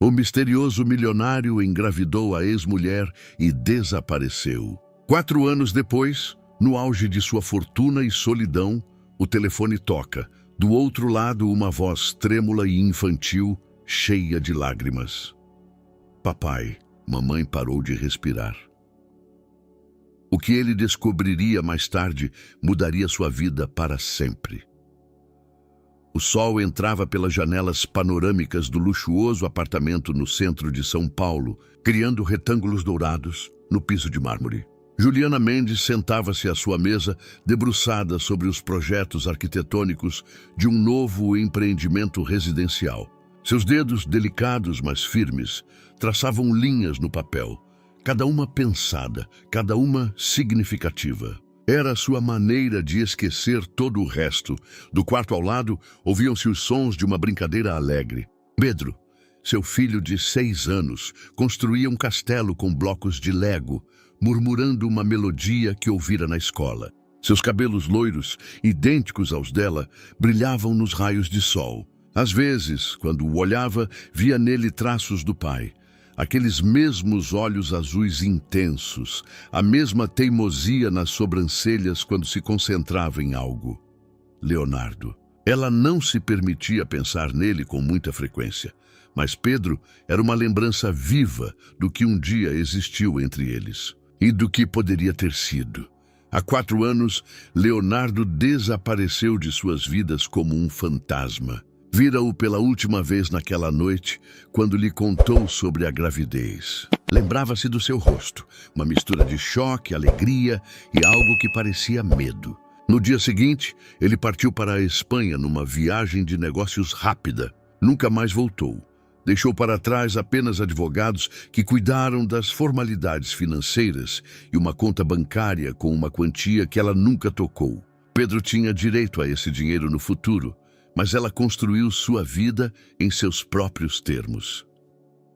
O misterioso milionário engravidou a ex-mulher e desapareceu. 4 anos depois, no auge de sua fortuna e solidão, o telefone toca. Do outro lado, uma voz trêmula e infantil, cheia de lágrimas. Papai, mamãe parou de respirar. O que ele descobriria mais tarde mudaria sua vida para sempre. O sol entrava pelas janelas panorâmicas do luxuoso apartamento no centro de São Paulo, criando retângulos dourados no piso de mármore. Juliana Mendes sentava-se à sua mesa, debruçada sobre os projetos arquitetônicos de um novo empreendimento residencial. Seus dedos, delicados mas firmes, traçavam linhas no papel, cada uma pensada, cada uma significativa. Era a sua maneira de esquecer todo o resto. Do quarto ao lado, ouviam-se os sons de uma brincadeira alegre. Pedro, seu filho de 6 anos, construía um castelo com blocos de Lego, murmurando uma melodia que ouvira na escola. Seus cabelos loiros, idênticos aos dela, brilhavam nos raios de sol. Às vezes, quando o olhava, via nele traços do pai. Aqueles mesmos olhos azuis intensos, a mesma teimosia nas sobrancelhas quando se concentrava em algo. Leonardo. Ela não se permitia pensar nele com muita frequência, mas Pedro era uma lembrança viva do que um dia existiu entre eles e do que poderia ter sido. Há 4 anos, Leonardo desapareceu de suas vidas como um fantasma. Vira-o pela última vez naquela noite, quando lhe contou sobre a gravidez. Lembrava-se do seu rosto, uma mistura de choque, alegria e algo que parecia medo. No dia seguinte, ele partiu para a Espanha numa viagem de negócios rápida. Nunca mais voltou. Deixou para trás apenas advogados que cuidaram das formalidades financeiras e uma conta bancária com uma quantia que ela nunca tocou. Pedro tinha direito a esse dinheiro no futuro, mas ela construiu sua vida em seus próprios termos.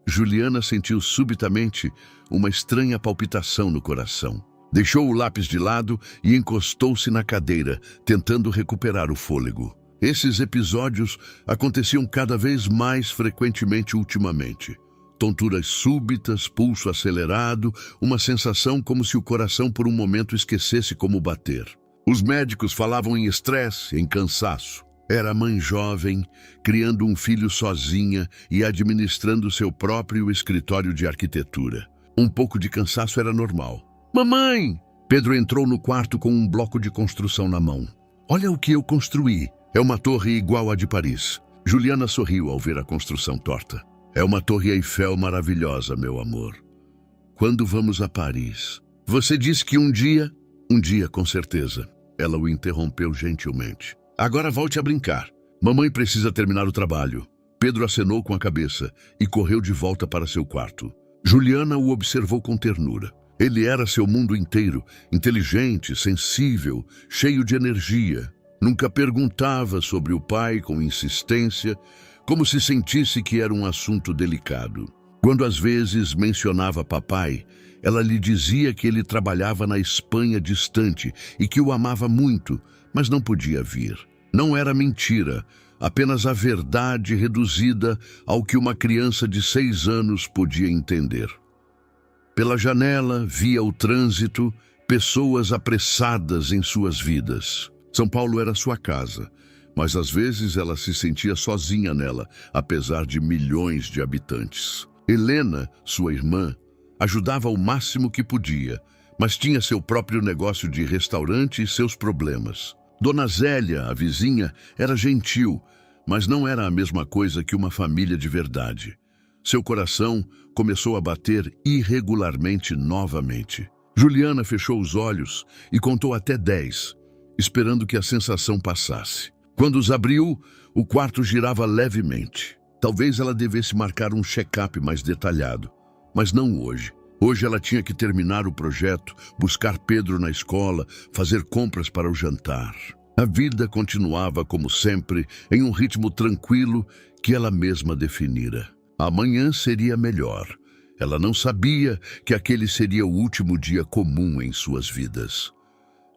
Juliana sentiu subitamente uma estranha palpitação no coração. Deixou o lápis de lado e encostou-se na cadeira, tentando recuperar o fôlego. Esses episódios aconteciam cada vez mais frequentemente ultimamente. Tonturas súbitas, pulso acelerado, uma sensação como se o coração por um momento esquecesse como bater. Os médicos falavam em estresse, em cansaço. Era mãe jovem, criando um filho sozinha e administrando seu próprio escritório de arquitetura. Um pouco de cansaço era normal. Mamãe! Pedro entrou no quarto com um bloco de construção na mão. Olha o que eu construí. É uma torre igual à de Paris. Juliana sorriu ao ver a construção torta. É uma torre Eiffel maravilhosa, meu amor. Quando vamos a Paris? Você disse que um dia com certeza. Ela o interrompeu gentilmente. Agora volte a brincar. Mamãe precisa terminar o trabalho. Pedro acenou com a cabeça e correu de volta para seu quarto. Juliana o observou com ternura. Ele era seu mundo inteiro, inteligente, sensível, cheio de energia. Nunca perguntava sobre o pai com insistência, como se sentisse que era um assunto delicado. Quando às vezes mencionava papai, ela lhe dizia que ele trabalhava na Espanha distante e que o amava muito, mas não podia vir. Não era mentira, apenas a verdade reduzida ao que uma criança de 6 anos podia entender. Pela janela, via o trânsito, pessoas apressadas em suas vidas. São Paulo era sua casa, mas às vezes ela se sentia sozinha nela, apesar de milhões de habitantes. Helena, sua irmã, ajudava o máximo que podia, mas tinha seu próprio negócio de restaurante e seus problemas. Dona Zélia, a vizinha, era gentil, mas não era a mesma coisa que uma família de verdade. Seu coração começou a bater irregularmente novamente. Juliana fechou os olhos e contou até 10, esperando que a sensação passasse. Quando os abriu, o quarto girava levemente. Talvez ela devesse marcar um check-up mais detalhado, mas não hoje. Hoje ela tinha que terminar o projeto, buscar Pedro na escola, fazer compras para o jantar. A vida continuava como sempre, em um ritmo tranquilo que ela mesma definira. Amanhã seria melhor. Ela não sabia que aquele seria o último dia comum em suas vidas.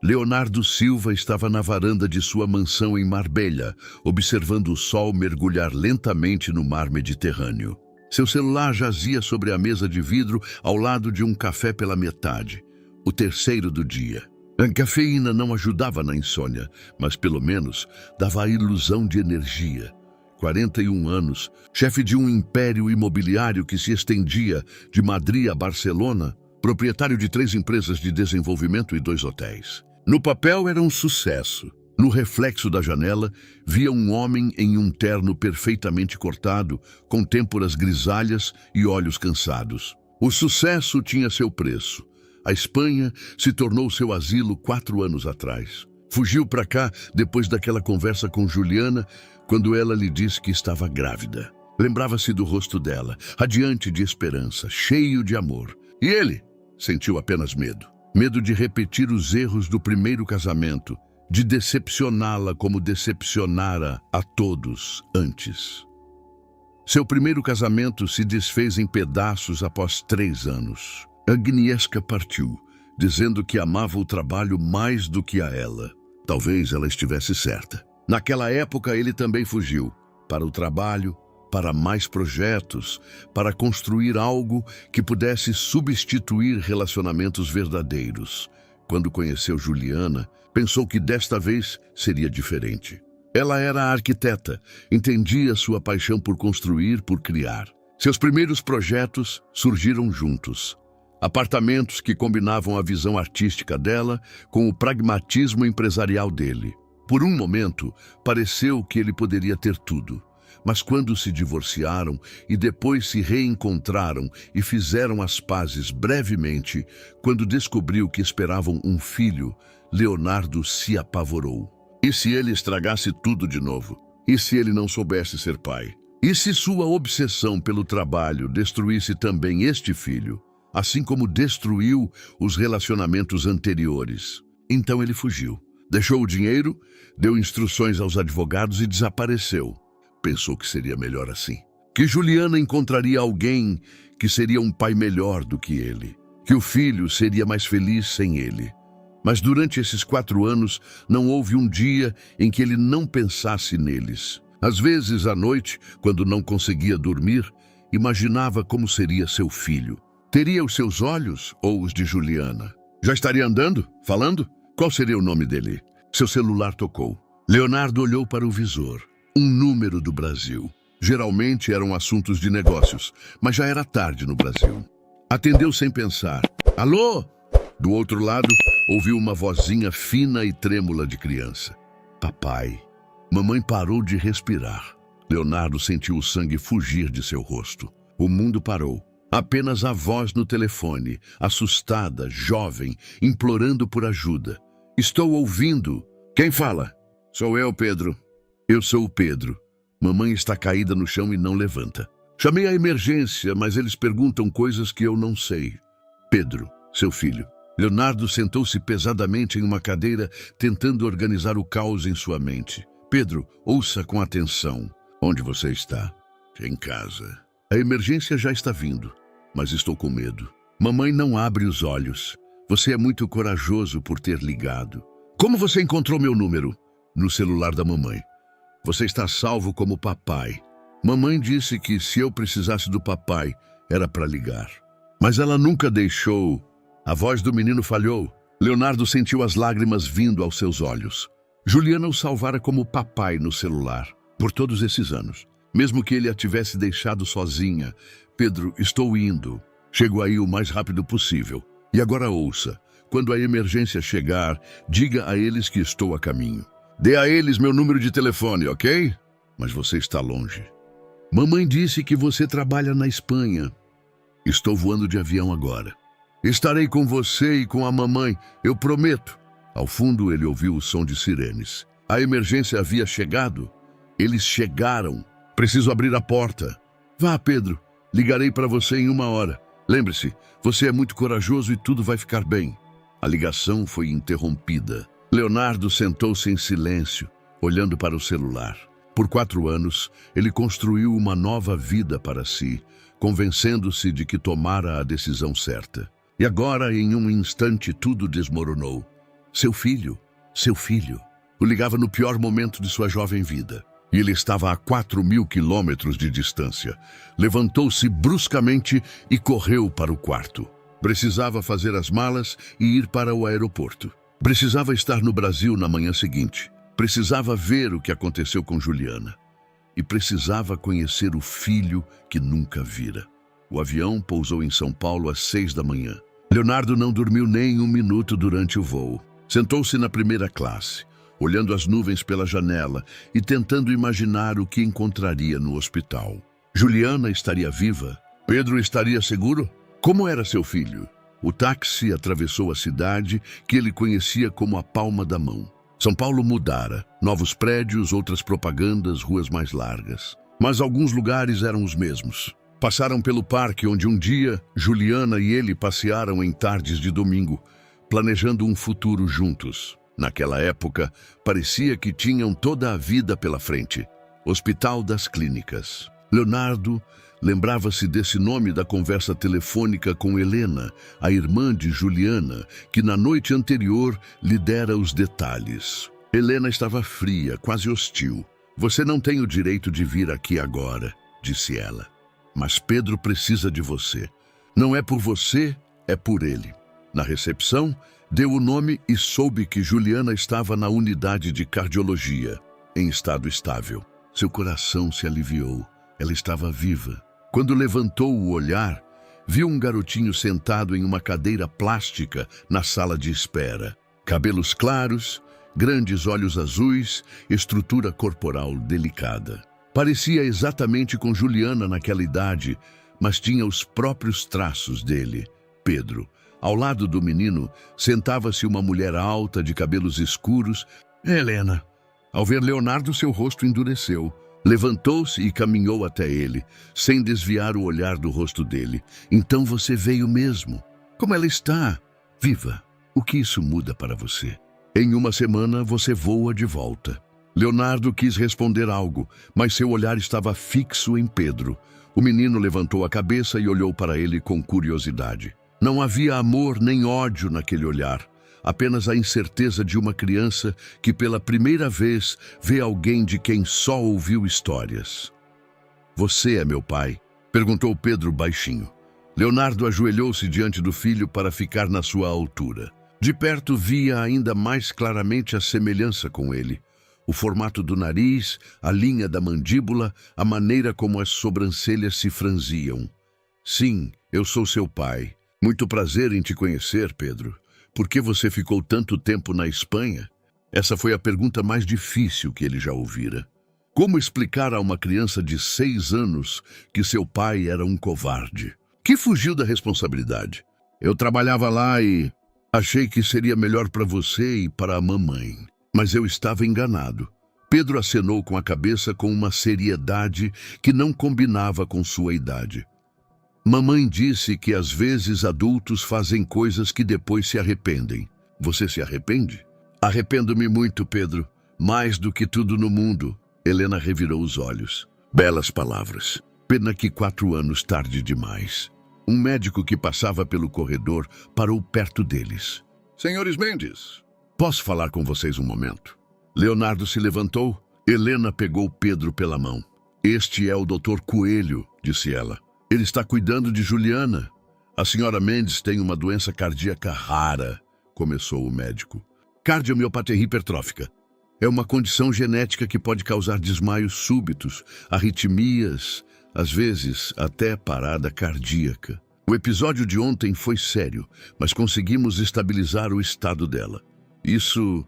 Leonardo Silva estava na varanda de sua mansão em Marbella, observando o sol mergulhar lentamente no mar Mediterrâneo. Seu celular jazia sobre a mesa de vidro ao lado de um café pela metade, o terceiro do dia. A cafeína não ajudava na insônia, mas pelo menos dava a ilusão de energia. 41 anos, chefe de um império imobiliário que se estendia de Madrid a Barcelona, proprietário de 3 empresas de desenvolvimento e 2 hotéis. No papel era um sucesso. No reflexo da janela, via um homem em um terno perfeitamente cortado, com têmporas grisalhas e olhos cansados. O sucesso tinha seu preço. A Espanha se tornou seu asilo 4 anos atrás. Fugiu para cá depois daquela conversa com Juliana, quando ela lhe disse que estava grávida. Lembrava-se do rosto dela, radiante de esperança, cheio de amor. E ele sentiu apenas medo. Medo de repetir os erros do primeiro casamento, de decepcioná-la como decepcionara a todos antes. Seu primeiro casamento se desfez em pedaços após 3 anos. Agnieszka partiu, dizendo que amava o trabalho mais do que a ela. Talvez ela estivesse certa. Naquela época ele também fugiu, para o trabalho, para mais projetos, para construir algo que pudesse substituir relacionamentos verdadeiros. Quando conheceu Juliana, pensou que desta vez seria diferente. Ela era arquiteta, entendia sua paixão por construir, por criar. Seus primeiros projetos surgiram juntos. Apartamentos que combinavam a visão artística dela com o pragmatismo empresarial dele. Por um momento, pareceu que ele poderia ter tudo. Mas quando se divorciaram e depois se reencontraram e fizeram as pazes brevemente, quando descobriu que esperavam um filho, Leonardo se apavorou. E se ele estragasse tudo de novo? E se ele não soubesse ser pai? E se sua obsessão pelo trabalho destruísse também este filho, assim como destruiu os relacionamentos anteriores? Então ele fugiu. Deixou o dinheiro, deu instruções aos advogados e desapareceu. Pensou que seria melhor assim. Que Juliana encontraria alguém que seria um pai melhor do que ele. Que o filho seria mais feliz sem ele. Mas durante esses 4 anos, não houve um dia em que ele não pensasse neles. Às vezes, à noite, quando não conseguia dormir, imaginava como seria seu filho. Teria os seus olhos ou os de Juliana? Já estaria andando? Falando? Qual seria o nome dele? Seu celular tocou. Leonardo olhou para o visor. Um número do Brasil. Geralmente eram assuntos de negócios, mas já era tarde no Brasil. Atendeu sem pensar. Alô? Do outro lado, ouviu uma vozinha fina e trêmula de criança. Papai. Mamãe parou de respirar. Leonardo sentiu o sangue fugir de seu rosto. O mundo parou. Apenas a voz no telefone, assustada, jovem, implorando por ajuda. Estou ouvindo. Quem fala? Sou eu, Pedro. Eu sou o Pedro. Mamãe está caída no chão e não levanta. Chamei a emergência, mas eles perguntam coisas que eu não sei. Pedro, seu filho. Leonardo sentou-se pesadamente em uma cadeira, tentando organizar o caos em sua mente. Pedro, ouça com atenção. Onde você está? Em casa. A emergência já está vindo, mas estou com medo. Mamãe não abre os olhos. Você é muito corajoso por ter ligado. Como você encontrou meu número? No celular da mamãe. Você está salvo como papai. Mamãe disse que se eu precisasse do papai, era para ligar. Mas ela nunca deixou. A voz do menino falhou. Leonardo sentiu as lágrimas vindo aos seus olhos. Juliana o salvara como papai no celular, por todos esses anos. Mesmo que ele a tivesse deixado sozinha. Pedro, estou indo. Chego aí o mais rápido possível. E agora ouça. Quando a emergência chegar, diga a eles que estou a caminho. Dê a eles meu número de telefone, ok? Mas você está longe. Mamãe disse que você trabalha na Espanha. Estou voando de avião agora. Estarei com você e com a mamãe, eu prometo. Ao fundo ele ouviu o som de sirenes. A emergência havia chegado. Eles chegaram. Preciso abrir a porta. Vá, Pedro. Ligarei para você em 1 hora. Lembre-se, você é muito corajoso e tudo vai ficar bem. A ligação foi interrompida. Leonardo sentou-se em silêncio, olhando para o celular. Por 4 anos, ele construiu uma nova vida para si, convencendo-se de que tomara a decisão certa. E agora, em um instante, tudo desmoronou. Seu filho, o ligava no pior momento de sua jovem vida. e ele estava a 4.000 quilômetros de distância. Levantou-se bruscamente e correu para o quarto. Precisava fazer as malas e ir para o aeroporto. Precisava estar no Brasil na manhã seguinte. Precisava ver o que aconteceu com Juliana. E precisava conhecer o filho que nunca vira. O avião pousou em São Paulo às 6 da manhã. Leonardo não dormiu nem um minuto durante o voo. Sentou-se na primeira classe, olhando as nuvens pela janela e tentando imaginar o que encontraria no hospital. Juliana estaria viva? Pedro estaria seguro? Como era seu filho? O táxi atravessou a cidade que ele conhecia como a palma da mão. São Paulo mudara. Novos prédios, outras propagandas, ruas mais largas. Mas alguns lugares eram os mesmos. Passaram pelo parque onde um dia Juliana e ele passearam em tardes de domingo, planejando um futuro juntos. Naquela época, parecia que tinham toda a vida pela frente. Hospital das Clínicas. Leonardo lembrava-se desse nome da conversa telefônica com Helena, a irmã de Juliana, que na noite anterior lhe dera os detalhes. Helena estava fria, quase hostil. "Você não tem o direito de vir aqui agora", disse ela. "Mas Pedro precisa de você. Não é por você, é por ele." Na recepção, deu o nome e soube que Juliana estava na unidade de cardiologia, em estado estável. Seu coração se aliviou. Ela estava viva. Quando levantou o olhar, viu um garotinho sentado em uma cadeira plástica na sala de espera. Cabelos claros, grandes olhos azuis, estrutura corporal delicada. Parecia exatamente com Juliana naquela idade, mas tinha os próprios traços dele, Pedro. Ao lado do menino, sentava-se uma mulher alta, de cabelos escuros. Helena. Ao ver Leonardo, seu rosto endureceu. Levantou-se e caminhou até ele, sem desviar o olhar do rosto dele. "Então você veio mesmo. Como ela está? Viva. O que isso muda para você? Em uma semana você voa de volta." Leonardo quis responder algo, mas seu olhar estava fixo em Pedro. O menino levantou a cabeça e olhou para ele com curiosidade. Não havia amor nem ódio naquele olhar. Apenas a incerteza de uma criança que pela primeira vez vê alguém de quem só ouviu histórias. "Você é meu pai?" perguntou Pedro baixinho. Leonardo ajoelhou-se diante do filho para ficar na sua altura. De perto via ainda mais claramente a semelhança com ele. O formato do nariz, a linha da mandíbula, a maneira como as sobrancelhas se franziam. "Sim, eu sou seu pai. Muito prazer em te conhecer, Pedro. Por que você ficou tanto tempo na Espanha?" Essa foi a pergunta mais difícil que ele já ouvira. Como explicar a uma criança de 6 anos que seu pai era um covarde? Que fugiu da responsabilidade. "Eu trabalhava lá e achei que seria melhor para você e para a mamãe. Mas eu estava enganado." Pedro acenou com a cabeça com uma seriedade que não combinava com sua idade. "Mamãe disse que às vezes adultos fazem coisas que depois se arrependem. Você se arrepende?" "Arrependo-me muito, Pedro. Mais do que tudo no mundo." Helena revirou os olhos. Belas palavras. Pena que 4 anos tarde demais. Um médico que passava pelo corredor parou perto deles. "Senhores Mendes, posso falar com vocês um momento?" Leonardo se levantou. Helena pegou Pedro pela mão. "Este é o Dr. Coelho", disse ela. "Ele está cuidando de Juliana. A senhora Mendes tem uma doença cardíaca rara", começou o médico. "Cardiomiopatia hipertrófica. É uma condição genética que pode causar desmaios súbitos, arritmias, às vezes até parada cardíaca. O episódio de ontem foi sério, mas conseguimos estabilizar o estado dela." Isso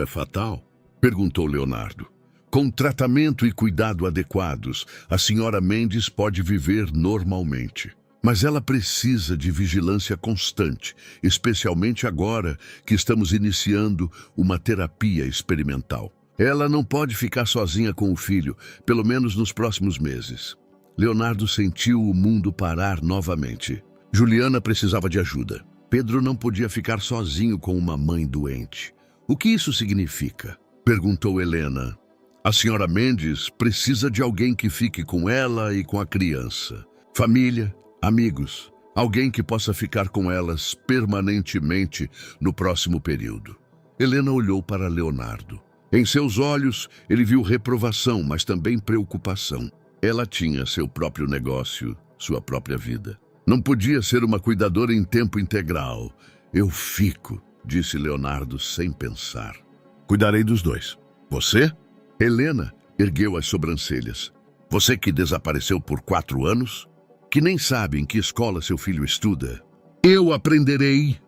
é fatal?" perguntou Leonardo. "Com tratamento e cuidado adequados, a senhora Mendes pode viver normalmente. Mas ela precisa de vigilância constante, especialmente agora que estamos iniciando uma terapia experimental. Ela não pode ficar sozinha com o filho, pelo menos nos próximos meses." Leonardo sentiu o mundo parar novamente. Juliana precisava de ajuda. Pedro não podia ficar sozinho com uma mãe doente. "O que isso significa?" perguntou Helena. "A senhora Mendes precisa de alguém que fique com ela e com a criança. Família, amigos, alguém que possa ficar com elas permanentemente no próximo período." Helena olhou para Leonardo. Em seus olhos, ele viu reprovação, mas também preocupação. Ela tinha seu próprio negócio, sua própria vida. Não podia ser uma cuidadora em tempo integral. Eu fico, disse Leonardo sem pensar. Cuidarei dos dois. Você? Helena ergueu as sobrancelhas. Você que desapareceu por 4 anos? Que nem sabe em que escola seu filho estuda? Eu aprenderei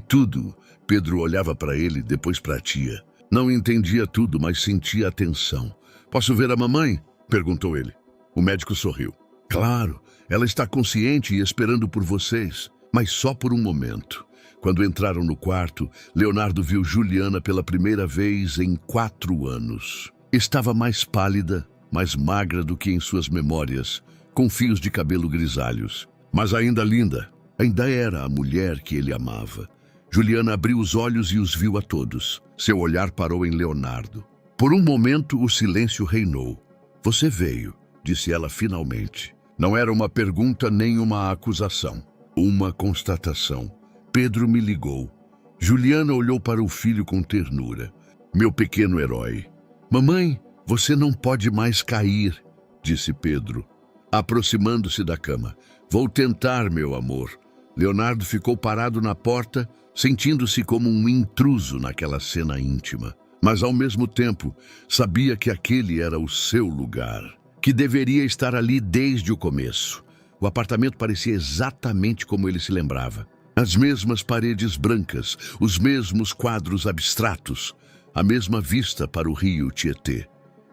tudo. Pedro olhava para ele, depois para a tia. Não entendia tudo, mas sentia atenção. Posso ver a mamãe? Perguntou ele. O médico sorriu. Claro, ela está consciente e esperando por vocês, mas só por um momento. Quando entraram no quarto, Leonardo viu Juliana pela primeira vez em 4 anos. Estava mais pálida, mais magra do que em suas memórias, com fios de cabelo grisalhos. Mas ainda linda, ainda era a mulher que ele amava. Juliana abriu os olhos e os viu a todos. Seu olhar parou em Leonardo. Por um momento, o silêncio reinou. Você veio, disse ela finalmente. Não era uma pergunta nem uma acusação. Uma constatação. Pedro me ligou. Juliana olhou para o filho com ternura. Meu pequeno herói. Mamãe, você não pode mais cair, disse Pedro, aproximando-se da cama. Vou tentar, meu amor. Leonardo ficou parado na porta, sentindo-se como um intruso naquela cena íntima. Mas, ao mesmo tempo, sabia que aquele era o seu lugar, que deveria estar ali desde o começo. O apartamento parecia exatamente como ele se lembrava. As mesmas paredes brancas, os mesmos quadros abstratos, a mesma vista para o rio Tietê.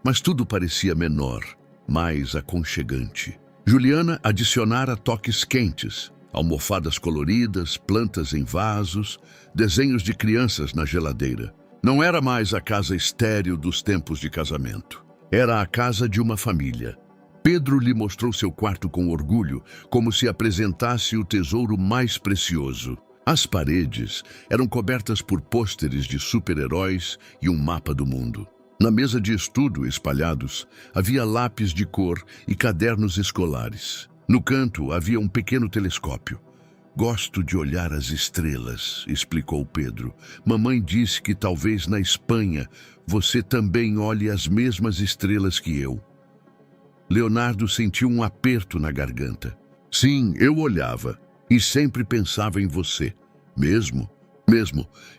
Mas tudo parecia menor, mais aconchegante. Juliana adicionara toques quentes, almofadas coloridas, plantas em vasos, desenhos de crianças na geladeira. Não era mais a casa estéril dos tempos de casamento. Era a casa de uma família. Pedro lhe mostrou seu quarto com orgulho, como se apresentasse o tesouro mais precioso. As paredes eram cobertas por pôsteres de super-heróis e um mapa do mundo. Na mesa de estudo, espalhados, havia lápis de cor e cadernos escolares. No canto havia um pequeno telescópio. Gosto de olhar as estrelas, explicou Pedro. Mamãe disse que talvez na Espanha você também olhe as mesmas estrelas que eu. Leonardo sentiu um aperto na garganta. Sim, eu olhava e sempre pensava em você. Mesmo.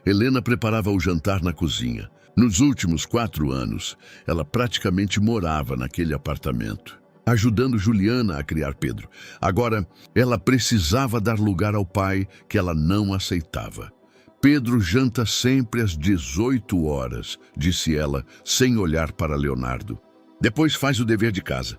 Helena preparava o jantar na cozinha. Nos últimos 4 anos, ela praticamente morava naquele apartamento, ajudando Juliana a criar Pedro. Agora, ela precisava dar lugar ao pai que ela não aceitava. Pedro janta sempre às 18 horas, disse ela, sem olhar para Leonardo. Depois faz o dever de casa.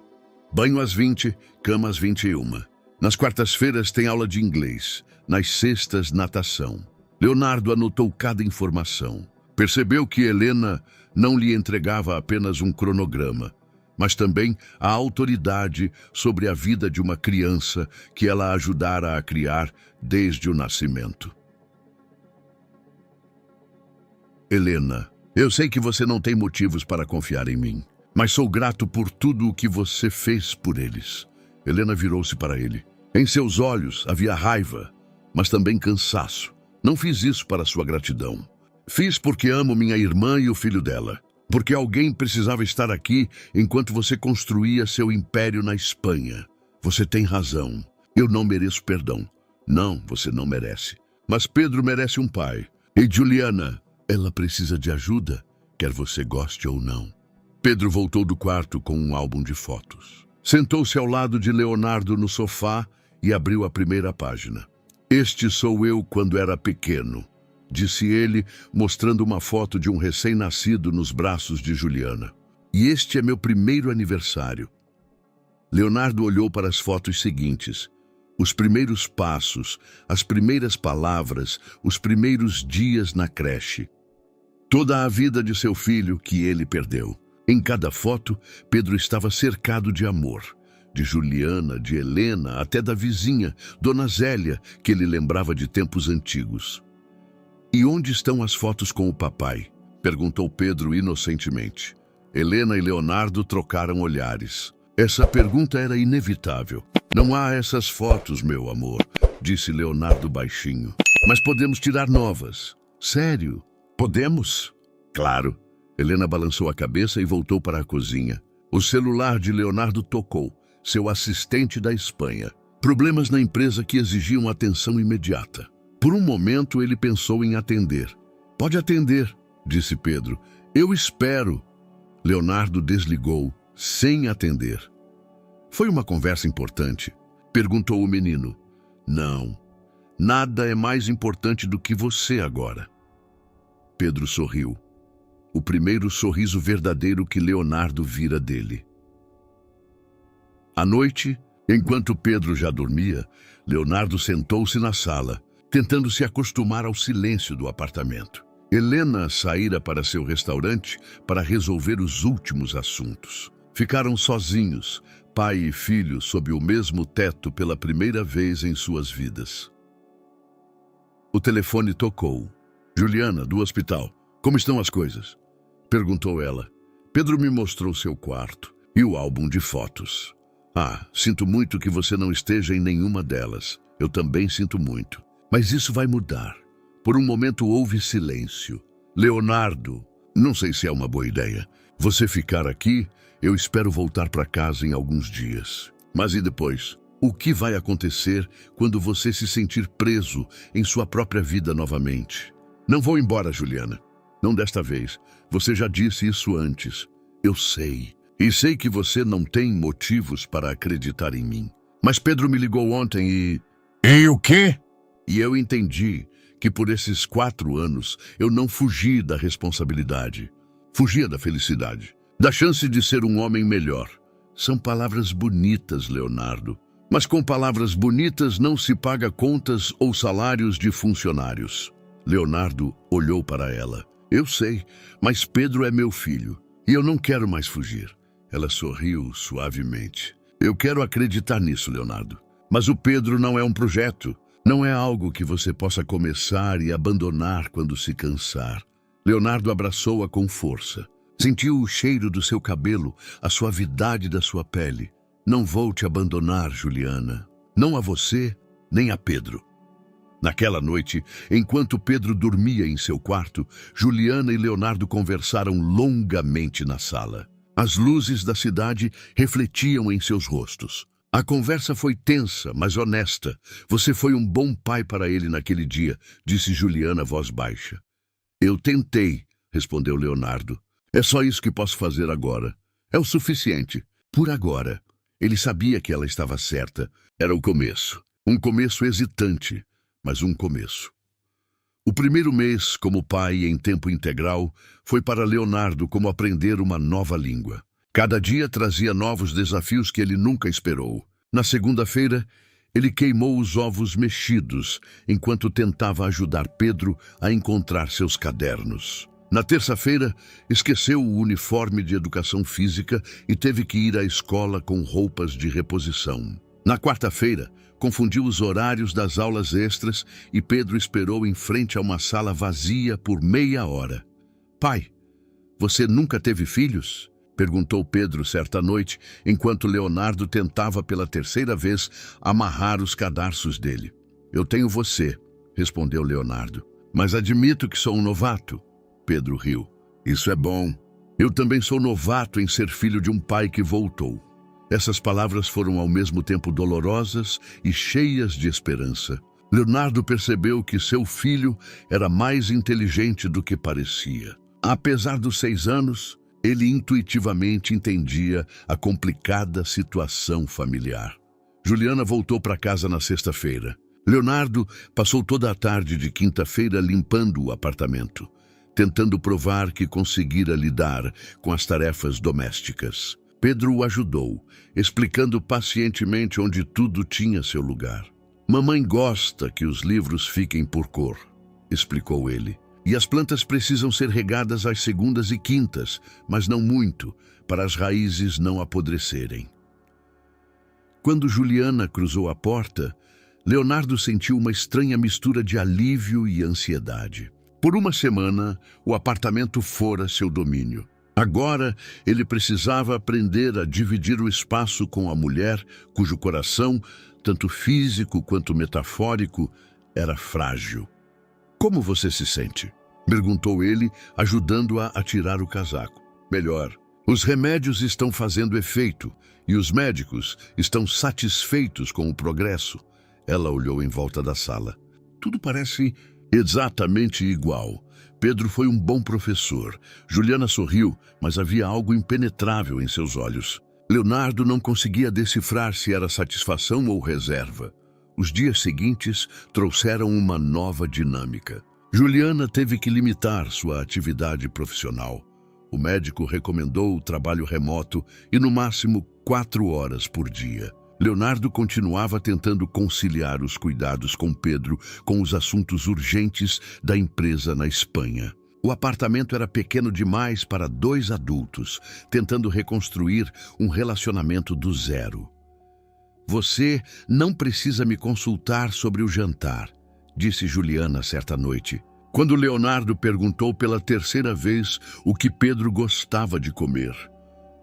Banho às 20, cama às 21. Nas quartas-feiras tem aula de inglês, nas sextas natação. Leonardo anotou cada informação. Percebeu que Helena não lhe entregava apenas um cronograma, mas também a autoridade sobre a vida de uma criança que ela ajudara a criar desde o nascimento. Helena, eu sei que você não tem motivos para confiar em mim, mas sou grato por tudo o que você fez por eles. Helena virou-se para ele. Em seus olhos havia raiva, mas também cansaço. Não fiz isso para sua gratidão. Fiz porque amo minha irmã e o filho dela. Porque alguém precisava estar aqui enquanto você construía seu império na Espanha. Você tem razão. Eu não mereço perdão. Não, você não merece. Mas Pedro merece um pai. E Juliana, ela precisa de ajuda, quer você goste ou não. Pedro voltou do quarto com um álbum de fotos. Sentou-se ao lado de Leonardo no sofá e abriu a primeira página. Este sou eu quando era pequeno, disse ele, mostrando uma foto de um recém-nascido nos braços de Juliana. E este é meu primeiro aniversário. Leonardo olhou para as fotos seguintes. Os primeiros passos, as primeiras palavras, os primeiros dias na creche. Toda a vida de seu filho que ele perdeu. Em cada foto, Pedro estava cercado de amor. De Juliana, de Helena, até da vizinha, Dona Zélia, que ele lembrava de tempos antigos. E onde estão as fotos com o papai? Perguntou Pedro inocentemente. Helena e Leonardo trocaram olhares. Essa pergunta era inevitável. Não há essas fotos, meu amor, disse Leonardo baixinho. Mas podemos tirar novas. Sério? Podemos? Claro. Helena balançou a cabeça e voltou para a cozinha. O celular de Leonardo tocou, seu assistente da Espanha. Problemas na empresa que exigiam atenção imediata. Por um momento ele pensou em atender. Pode atender, disse Pedro. Eu espero. Leonardo desligou, sem atender. Foi uma conversa importante? Perguntou o menino. Não, nada é mais importante do que você agora. Pedro sorriu. O primeiro sorriso verdadeiro que Leonardo vira dele. À noite, enquanto Pedro já dormia, Leonardo sentou-se na sala, tentando se acostumar ao silêncio do apartamento. Helena saíra para seu restaurante para resolver os últimos assuntos. Ficaram sozinhos, pai e filho, sob o mesmo teto pela primeira vez em suas vidas. O telefone tocou. Juliana, do hospital. Como estão as coisas? Perguntou ela. Pedro me mostrou seu quarto e o álbum de fotos. Ah, sinto muito que você não esteja em nenhuma delas. Eu também sinto muito. Mas isso vai mudar. Por um momento houve silêncio. Leonardo, não sei se é uma boa ideia. Você ficar aqui, eu espero voltar para casa em alguns dias. Mas e depois? O que vai acontecer quando você se sentir preso em sua própria vida novamente? Não vou embora, Juliana. Não desta vez. Você já disse isso antes. Eu sei. E sei que você não tem motivos para acreditar em mim. Mas Pedro me ligou ontem e... E o quê? E eu entendi que por esses 4 anos eu não fugi da responsabilidade. Fugia da felicidade. Da chance de ser um homem melhor. São palavras bonitas, Leonardo. Mas com palavras bonitas não se paga contas ou salários de funcionários. Leonardo olhou para ela. Eu sei, mas Pedro é meu filho. E eu não quero mais fugir. Ela sorriu suavemente. Eu quero acreditar nisso, Leonardo. Mas o Pedro não é um projeto. Não é algo que você possa começar e abandonar quando se cansar. Leonardo abraçou-a com força. Sentiu o cheiro do seu cabelo, a suavidade da sua pele. Não vou te abandonar, Juliana. Não a você, nem a Pedro. Naquela noite, enquanto Pedro dormia em seu quarto, Juliana e Leonardo conversaram longamente na sala. As luzes da cidade refletiam em seus rostos. A conversa foi tensa, mas honesta. Você foi um bom pai para ele naquele dia, disse Juliana, voz baixa. Eu tentei, respondeu Leonardo. É só isso que posso fazer agora. É o suficiente. Por agora. Ele sabia que ela estava certa. Era o começo. Um começo hesitante, mas um começo. O primeiro mês, como pai em tempo integral, foi para Leonardo como aprender uma nova língua. Cada dia trazia novos desafios que ele nunca esperou. Na segunda-feira, ele queimou os ovos mexidos, enquanto tentava ajudar Pedro a encontrar seus cadernos. Na terça-feira, esqueceu o uniforme de educação física e teve que ir à escola com roupas de reposição. Na quarta-feira, confundiu os horários das aulas extras e Pedro esperou em frente a uma sala vazia por meia hora. Pai, você nunca teve filhos? Perguntou Pedro certa noite, enquanto Leonardo tentava pela terceira vez amarrar os cadarços dele. Eu tenho você, respondeu Leonardo. Mas admito que sou um novato. Pedro riu. Isso é bom. Eu também sou novato em ser filho de um pai que voltou. Essas palavras foram ao mesmo tempo dolorosas e cheias de esperança. Leonardo percebeu que seu filho era mais inteligente do que parecia. Apesar dos 6 anos, ele intuitivamente entendia a complicada situação familiar. Juliana voltou para casa na sexta-feira. Leonardo passou toda a tarde de quinta-feira limpando o apartamento, tentando provar que conseguira lidar com as tarefas domésticas. Pedro o ajudou, explicando pacientemente onde tudo tinha seu lugar. Mamãe gosta que os livros fiquem por cor, explicou ele. E as plantas precisam ser regadas às segundas e quintas, mas não muito, para as raízes não apodrecerem. Quando Juliana cruzou a porta, Leonardo sentiu uma estranha mistura de alívio e ansiedade. Por uma semana, o apartamento fora seu domínio. Agora, ele precisava aprender a dividir o espaço com a mulher cujo coração, tanto físico quanto metafórico, era frágil. Como você se sente? Perguntou ele, ajudando-a a tirar o casaco. Melhor. Os remédios estão fazendo efeito e os médicos estão satisfeitos com o progresso. Ela olhou em volta da sala. Tudo parece exatamente igual. Pedro foi um bom professor. Juliana sorriu, mas havia algo impenetrável em seus olhos. Leonardo não conseguia decifrar se era satisfação ou reserva. Os dias seguintes trouxeram uma nova dinâmica. Juliana teve que limitar sua atividade profissional. O médico recomendou o trabalho remoto e, no máximo, 4 horas por dia. Leonardo continuava tentando conciliar os cuidados com Pedro com os assuntos urgentes da empresa na Espanha. O apartamento era pequeno demais para 2 adultos, tentando reconstruir um relacionamento do zero. Você não precisa me consultar sobre o jantar, disse Juliana certa noite, quando Leonardo perguntou pela 3ª vez o que Pedro gostava de comer.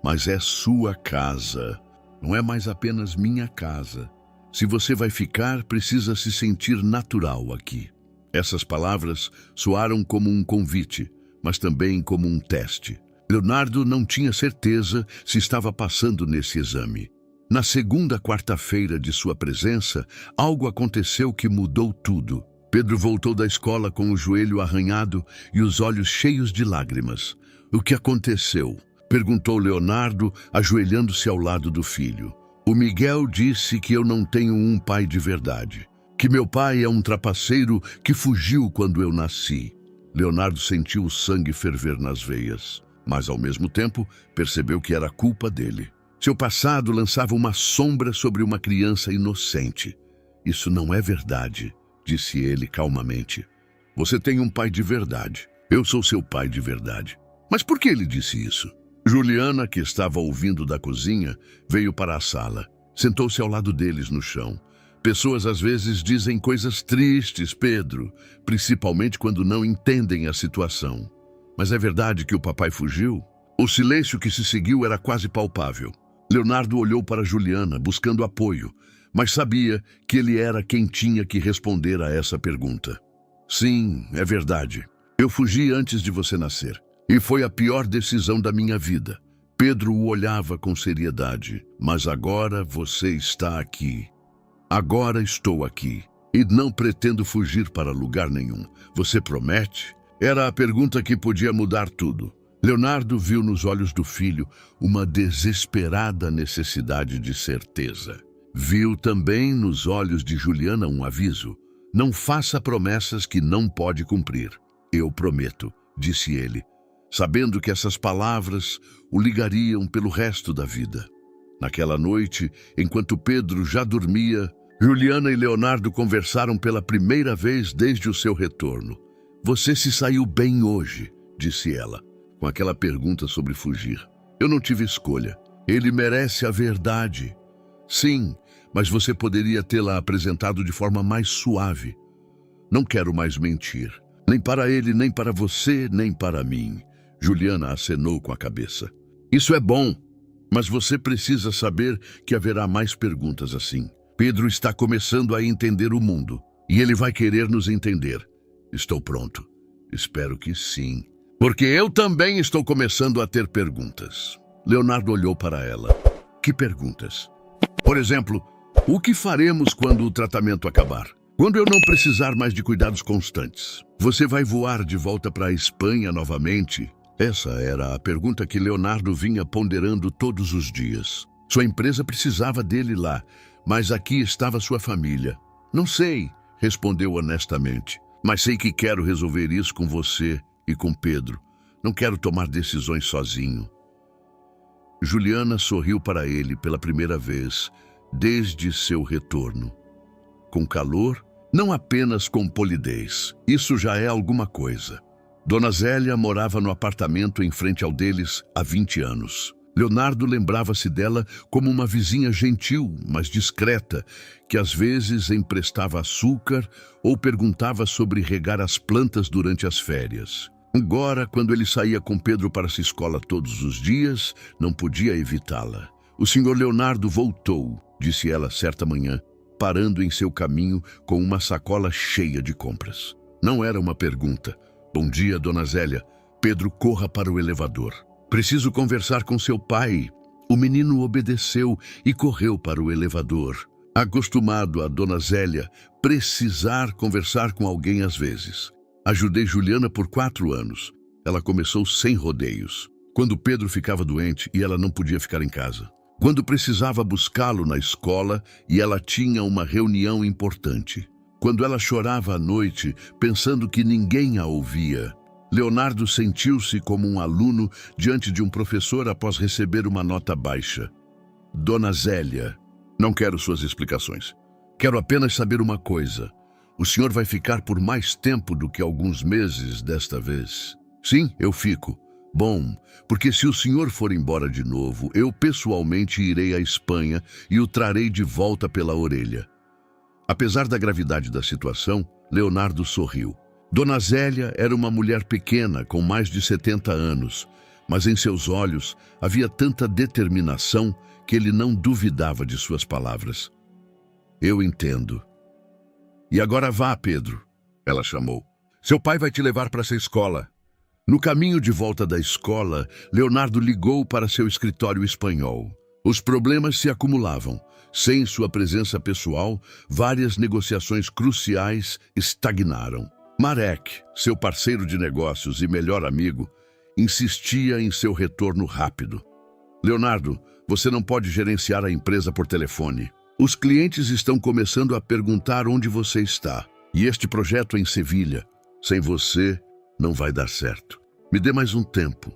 Mas é sua casa, não é mais apenas minha casa. Se você vai ficar, precisa se sentir natural aqui. Essas palavras soaram como um convite, mas também como um teste. Leonardo não tinha certeza se estava passando nesse exame. Na segunda quarta-feira de sua presença, algo aconteceu que mudou tudo. Pedro voltou da escola com o joelho arranhado e os olhos cheios de lágrimas. O que aconteceu? Perguntou Leonardo, ajoelhando-se ao lado do filho. O Miguel disse que eu não tenho um pai de verdade, que meu pai é um trapaceiro que fugiu quando eu nasci. Leonardo sentiu o sangue ferver nas veias, mas ao mesmo tempo percebeu que era culpa dele. Seu passado lançava uma sombra sobre uma criança inocente. Isso não é verdade, disse ele calmamente. Você tem um pai de verdade. Eu sou seu pai de verdade. Mas por que ele disse isso? Juliana, que estava ouvindo da cozinha, veio para a sala. Sentou-se ao lado deles no chão. Pessoas às vezes dizem coisas tristes, Pedro, principalmente quando não entendem a situação. Mas é verdade que o papai fugiu? O silêncio que se seguiu era quase palpável. Leonardo olhou para Juliana, buscando apoio, mas sabia que ele era quem tinha que responder a essa pergunta. Sim, é verdade. Eu fugi antes de você nascer. E foi a pior decisão da minha vida. Pedro o olhava com seriedade. Mas agora você está aqui. Agora estou aqui. E não pretendo fugir para lugar nenhum. Você promete? Era a pergunta que podia mudar tudo. Leonardo viu nos olhos do filho uma desesperada necessidade de certeza. Viu também nos olhos de Juliana um aviso. Não faça promessas que não pode cumprir. Eu prometo, disse ele, sabendo que essas palavras o ligariam pelo resto da vida. Naquela noite, enquanto Pedro já dormia, Juliana e Leonardo conversaram pela primeira vez desde o seu retorno. Você se saiu bem hoje, disse ela, com aquela pergunta sobre fugir. Eu não tive escolha. Ele merece a verdade. Sim, mas você poderia tê-la apresentado de forma mais suave. Não quero mais mentir. Nem para ele, nem para você, nem para mim. Juliana acenou com a cabeça. Isso é bom, mas você precisa saber que haverá mais perguntas assim. Pedro está começando a entender o mundo, e ele vai querer nos entender. Estou pronto. Espero que sim. Porque eu também estou começando a ter perguntas. Leonardo olhou para ela. Que perguntas? Por exemplo, o que faremos quando o tratamento acabar? Quando eu não precisar mais de cuidados constantes? Você vai voar de volta para a Espanha novamente? Essa era a pergunta que Leonardo vinha ponderando todos os dias. Sua empresa precisava dele lá, mas aqui estava sua família. Não sei, respondeu honestamente, mas sei que quero resolver isso com você e com Pedro. Não quero tomar decisões sozinho. Juliana sorriu para ele pela primeira vez desde seu retorno. Com calor, não apenas com polidez. Isso já é alguma coisa. Dona Zélia morava no apartamento em frente ao deles há 20 anos. Leonardo lembrava-se dela como uma vizinha gentil, mas discreta, que às vezes emprestava açúcar ou perguntava sobre regar as plantas durante as férias. Agora, quando ele saía com Pedro para a escola todos os dias, não podia evitá-la. O senhor Leonardo voltou, disse ela certa manhã, parando em seu caminho com uma sacola cheia de compras. Não era uma pergunta, Bom dia, dona Zélia. Pedro, corra para o elevador. Preciso conversar com seu pai. O menino obedeceu e correu para o elevador. Acostumado a dona Zélia precisar conversar com alguém às vezes. Ajudei Juliana por 4 anos. Ela começou sem rodeios. Quando Pedro ficava doente e ela não podia ficar em casa. Quando precisava buscá-lo na escola e ela tinha uma reunião importante. Quando ela chorava à noite, pensando que ninguém a ouvia. Leonardo sentiu-se como um aluno diante de um professor após receber uma nota baixa. Dona Zélia, não quero suas explicações. Quero apenas saber uma coisa. O senhor vai ficar por mais tempo do que alguns meses desta vez? Sim, eu fico. Bom, porque se o senhor for embora de novo, eu pessoalmente irei à Espanha e o trarei de volta pela orelha. Apesar da gravidade da situação, Leonardo sorriu. Dona Zélia era uma mulher pequena, com mais de 70 anos, mas em seus olhos havia tanta determinação que ele não duvidava de suas palavras. Eu entendo. E agora vá, Pedro, ela chamou. Seu pai vai te levar para essa escola. No caminho de volta da escola, Leonardo ligou para seu escritório espanhol. Os problemas se acumulavam. Sem sua presença pessoal, várias negociações cruciais estagnaram. Marek, seu parceiro de negócios e melhor amigo, insistia em seu retorno rápido. Leonardo, você não pode gerenciar a empresa por telefone. Os clientes estão começando a perguntar onde você está. E este projeto em Sevilha, sem você, não vai dar certo. Me dê mais um tempo.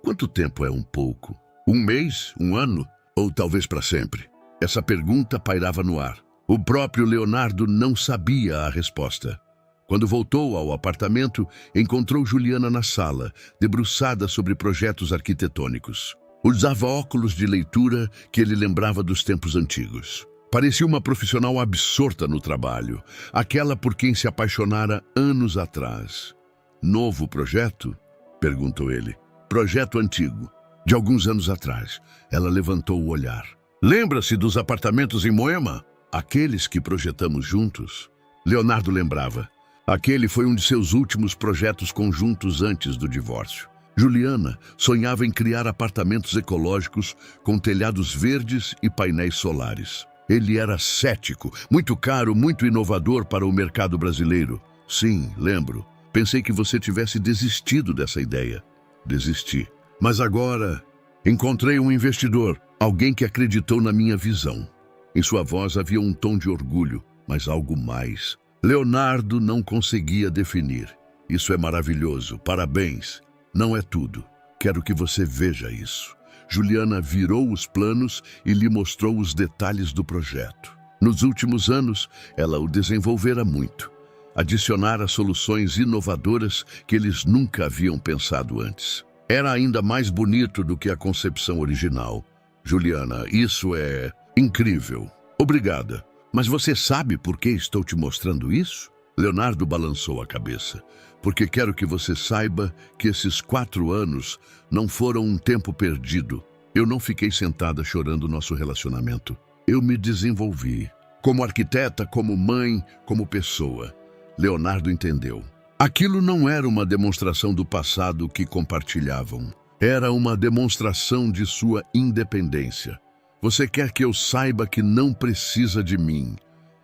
Quanto tempo é um pouco? 1 mês? 1 ano? Ou talvez para sempre? Essa pergunta pairava no ar. O próprio Leonardo não sabia a resposta. Quando voltou ao apartamento, encontrou Juliana na sala, debruçada sobre projetos arquitetônicos. Usava óculos de leitura que ele lembrava dos tempos antigos. Parecia uma profissional absorta no trabalho, aquela por quem se apaixonara anos atrás. Novo projeto? Perguntou ele. Projeto antigo, de alguns anos atrás. Ela levantou o olhar. Lembra-se dos apartamentos em Moema? Aqueles que projetamos juntos? Leonardo lembrava. Aquele foi um de seus últimos projetos conjuntos antes do divórcio. Juliana sonhava em criar apartamentos ecológicos com telhados verdes e painéis solares. Ele era cético, muito caro, muito inovador para o mercado brasileiro. Sim, lembro. Pensei que você tivesse desistido dessa ideia. Desisti. Mas agora encontrei um investidor, alguém que acreditou na minha visão. Em sua voz havia um tom de orgulho, mas algo mais. Leonardo não conseguia definir. Isso é maravilhoso, parabéns. Não é tudo. Quero que você veja isso. Juliana virou os planos e lhe mostrou os detalhes do projeto. Nos últimos anos, ela o desenvolvera muito. Adicionara soluções inovadoras que eles nunca haviam pensado antes. Era ainda mais bonito do que a concepção original. Juliana, isso é incrível. Obrigada. Mas você sabe por que estou te mostrando isso? Leonardo balançou a cabeça. Porque quero que você saiba que esses 4 anos não foram um tempo perdido. Eu não fiquei sentada chorando nosso relacionamento. Eu me desenvolvi. Como arquiteta, como mãe, como pessoa. Leonardo entendeu. Aquilo não era uma demonstração do passado que compartilhavam. Era uma demonstração de sua independência. Você quer que eu saiba que não precisa de mim.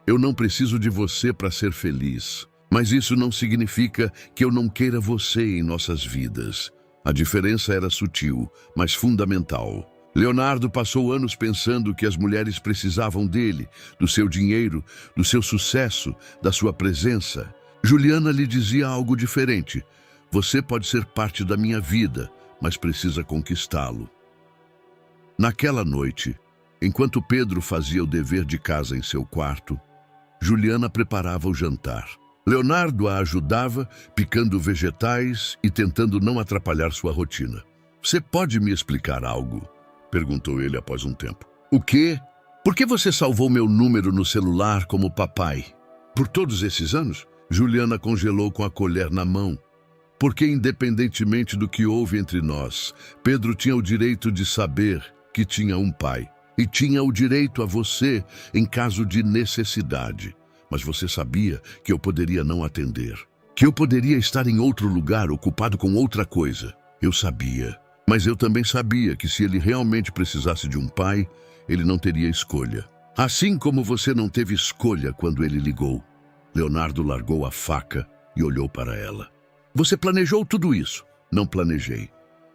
Eu não preciso de você para ser feliz. Mas isso não significa que eu não queira você em nossas vidas. A diferença era sutil, mas fundamental. Leonardo passou anos pensando que as mulheres precisavam dele, do seu dinheiro, do seu sucesso, da sua presença. Juliana lhe dizia algo diferente. Você pode ser parte da minha vida, mas precisa conquistá-lo. Naquela noite, enquanto Pedro fazia o dever de casa em seu quarto, Juliana preparava o jantar. Leonardo a ajudava, picando vegetais e tentando não atrapalhar sua rotina. Você pode me explicar algo? Perguntou ele após um tempo. O quê? Por que você salvou meu número no celular como papai? Por todos esses anos? Juliana congelou com a colher na mão. Porque, independentemente do que houve entre nós, Pedro tinha o direito de saber que tinha um pai. E tinha o direito a você em caso de necessidade. Mas você sabia que eu poderia não atender. que eu poderia estar em outro lugar, ocupado com outra coisa. Eu sabia, mas eu também sabia que se ele realmente precisasse de um pai, ele não teria escolha. Assim como você não teve escolha quando ele ligou. Leonardo largou a faca e olhou para ela. Você planejou tudo isso? Não planejei,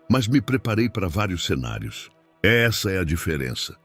mas me preparei para vários cenários. Essa é a diferença.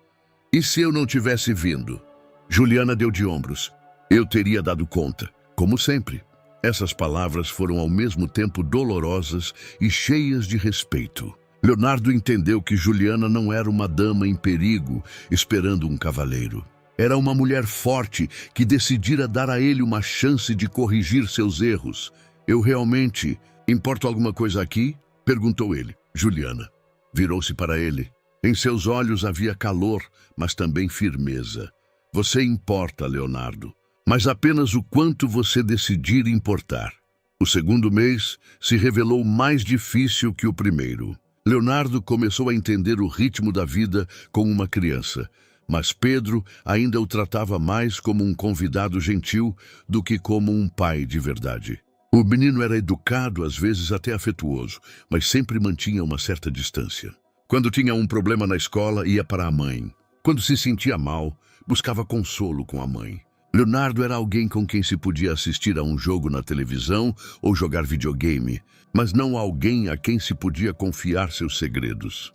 E se eu não tivesse vindo? Juliana deu de ombros. Eu teria dado conta, como sempre. Essas palavras foram ao mesmo tempo dolorosas e cheias de respeito. Leonardo entendeu que Juliana não era uma dama em perigo, esperando um cavaleiro. Era uma mulher forte que decidira dar a ele uma chance de corrigir seus erros. Eu realmente importo alguma coisa aqui? Perguntou ele. Juliana virou-se para ele. Em seus olhos havia calor, mas também firmeza. Você importa, Leonardo, mas apenas o quanto você decidir importar. O segundo mês se revelou mais difícil que o primeiro. Leonardo começou a entender o ritmo da vida como uma criança, mas Pedro ainda o tratava mais como um convidado gentil do que como um pai de verdade. O menino era educado, às vezes até afetuoso, mas sempre mantinha uma certa distância. Quando tinha um problema na escola, ia para a mãe. Quando se sentia mal, buscava consolo com a mãe. Leonardo era alguém com quem se podia assistir a um jogo na televisão ou jogar videogame, mas não alguém a quem se podia confiar seus segredos.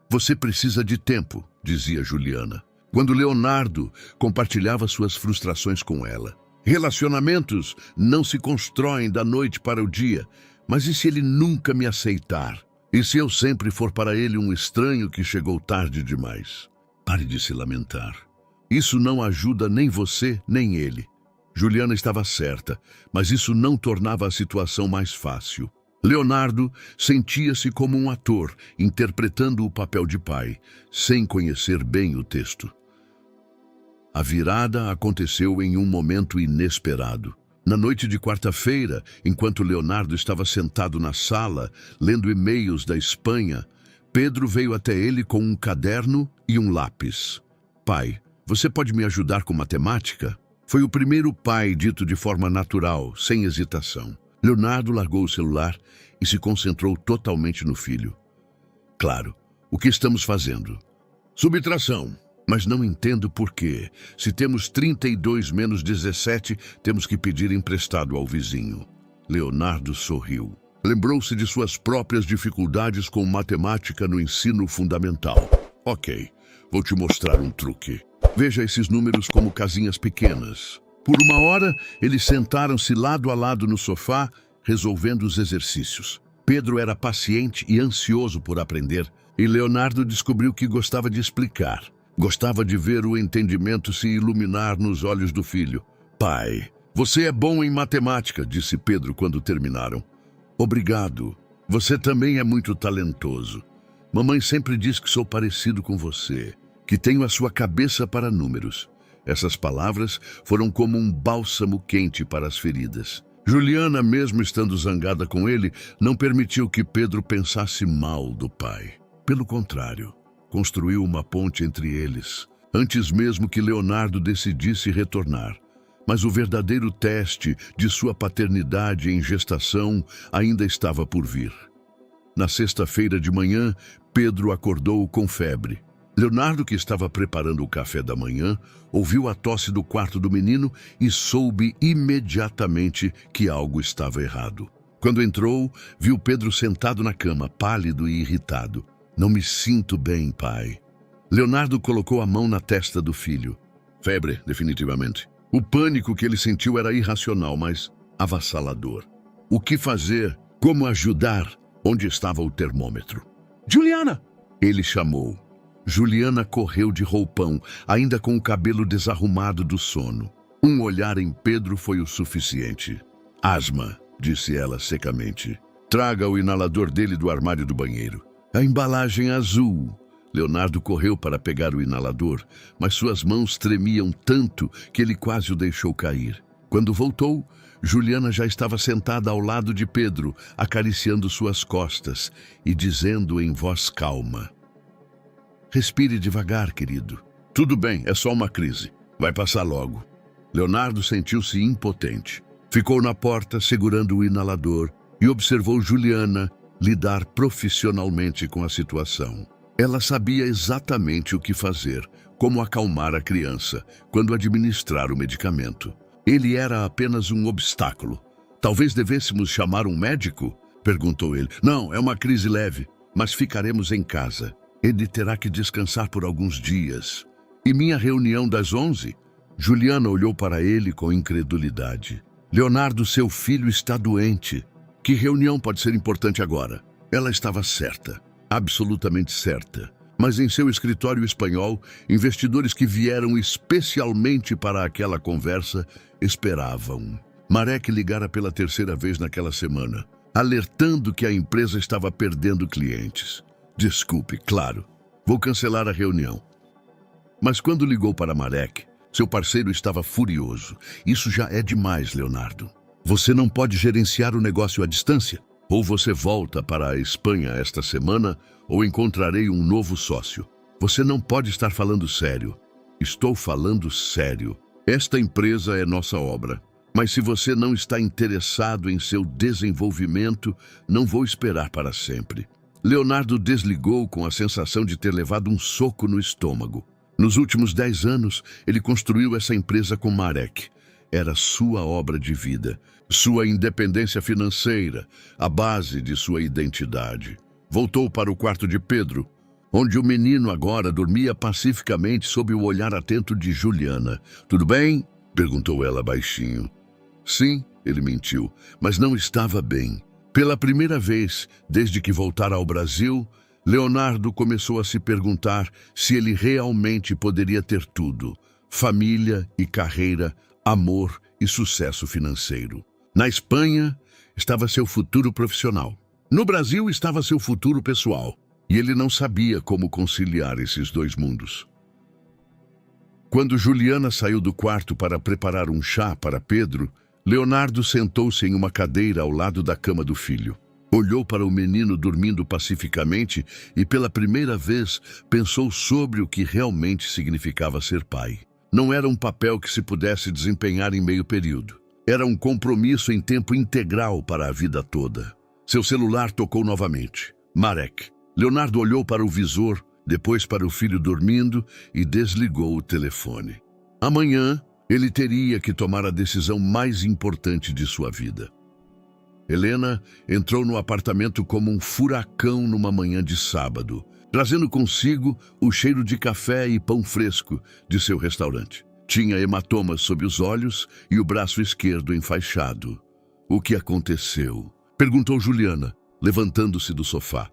Você precisa de tempo, dizia Juliana, quando Leonardo compartilhava suas frustrações com ela. Relacionamentos não se constroem da noite para o dia, mas e se ele nunca me aceitar? E se eu sempre for para ele um estranho que chegou tarde demais? Pare de se lamentar. Isso não ajuda nem você, nem ele. Juliana estava certa, mas isso não tornava a situação mais fácil. Leonardo sentia-se como um ator, interpretando o papel de pai, sem conhecer bem o texto. A virada aconteceu em um momento inesperado. Na noite de quarta-feira, enquanto Leonardo estava sentado na sala, lendo e-mails da Espanha, Pedro veio até ele com um caderno e um lápis. Pai, você pode me ajudar com matemática? Foi o primeiro pai dito de forma natural, sem hesitação. Leonardo largou o celular e se concentrou totalmente no filho. Claro, o que estamos fazendo? Subtração. Mas não entendo por quê. Se temos 32 menos 17, temos que pedir emprestado ao vizinho. Leonardo sorriu. Lembrou-se de suas próprias dificuldades com matemática no ensino fundamental. Ok, vou te mostrar um truque. Veja esses números como casinhas pequenas. Por uma hora, eles sentaram-se lado a lado no sofá, resolvendo os exercícios. Pedro era paciente e ansioso por aprender, e Leonardo descobriu que gostava de explicar. Gostava de ver o entendimento se iluminar nos olhos do filho. Pai, você é bom em matemática, disse Pedro quando terminaram. Obrigado. Você também é muito talentoso. Mamãe sempre diz que sou parecido com você, que tenho a sua cabeça para números. Essas palavras foram como um bálsamo quente para as feridas. Juliana, mesmo estando zangada com ele, não permitiu que Pedro pensasse mal do pai. Pelo contrário, construiu uma ponte entre eles, antes mesmo que Leonardo decidisse retornar. Mas o verdadeiro teste de sua paternidade em gestação ainda estava por vir. Na sexta-feira de manhã, Pedro acordou com febre. Leonardo, que estava preparando o café da manhã, ouviu a tosse do quarto do menino e soube imediatamente que algo estava errado. Quando entrou, viu Pedro sentado na cama, pálido e irritado. Não me sinto bem, pai. Leonardo colocou a mão na testa do filho. Febre, definitivamente. O pânico que ele sentiu era irracional, mas avassalador. O que fazer? Como ajudar? Onde estava o termômetro? Juliana! Ele chamou. Juliana correu de roupão, ainda com o cabelo desarrumado do sono. Um olhar em Pedro foi o suficiente. Asma, disse ela secamente. Traga o inalador dele do armário do banheiro. A embalagem azul. Leonardo correu para pegar o inalador, mas suas mãos tremiam tanto que ele quase o deixou cair. Quando voltou, Juliana já estava sentada ao lado de Pedro, acariciando suas costas e dizendo em voz calma: Respire devagar, querido. Tudo bem, é só uma crise. Vai passar logo. Leonardo sentiu-se impotente. Ficou na porta, segurando o inalador, e observou Juliana lidar profissionalmente com a situação. Ela sabia exatamente o que fazer, como acalmar a criança, quando administrar o medicamento. Ele era apenas um obstáculo. Talvez devêssemos chamar um médico? Perguntou ele. Não, é uma crise leve, mas ficaremos em casa. Ele terá que descansar por alguns dias. E minha reunião das 11? Juliana olhou para ele com incredulidade. Leonardo, seu filho está doente. Que reunião pode ser importante agora? Ela estava certa, absolutamente certa. Mas em seu escritório espanhol, investidores que vieram especialmente para aquela conversa esperavam. Marek ligara pela terceira vez naquela semana, alertando que a empresa estava perdendo clientes. Desculpe, claro, vou cancelar a reunião. Mas quando ligou para Marek, seu parceiro estava furioso. Isso já é demais, Leonardo. Você não pode gerenciar o negócio à distância. Ou você volta para a Espanha esta semana, ou encontrarei um novo sócio. Você não pode estar falando sério. Estou falando sério. Esta empresa é nossa obra. Mas se você não está interessado em seu desenvolvimento, não vou esperar para sempre. Leonardo desligou com a sensação de ter levado um soco no estômago. Nos últimos 10 anos, ele construiu essa empresa com Marek. Era sua obra de vida, sua independência financeira, a base de sua identidade. Voltou para o quarto de Pedro, onde o menino agora dormia pacificamente sob o olhar atento de Juliana. Tudo bem? Perguntou ela baixinho. Sim, ele mentiu, mas não estava bem. Pela primeira vez, desde que voltara ao Brasil, Leonardo começou a se perguntar se ele realmente poderia ter tudo: família e carreira, amor e sucesso financeiro. Na Espanha, estava seu futuro profissional. No Brasil, estava seu futuro pessoal. E ele não sabia como conciliar esses dois mundos. Quando Juliana saiu do quarto para preparar um chá para Pedro, Leonardo sentou-se em uma cadeira ao lado da cama do filho. Olhou para o menino dormindo pacificamente e, pela primeira vez, pensou sobre o que realmente significava ser pai. Não era um papel que se pudesse desempenhar em meio período. Era um compromisso em tempo integral para a vida toda. Seu celular tocou novamente. Marek. Leonardo olhou para o visor, depois para o filho dormindo e desligou o telefone. Amanhã, ele teria que tomar a decisão mais importante de sua vida. Helena entrou no apartamento como um furacão numa manhã de sábado, trazendo consigo o cheiro de café e pão fresco de seu restaurante. Tinha hematomas sob os olhos e o braço esquerdo enfaixado. O que aconteceu? Perguntou Juliana, levantando-se do sofá.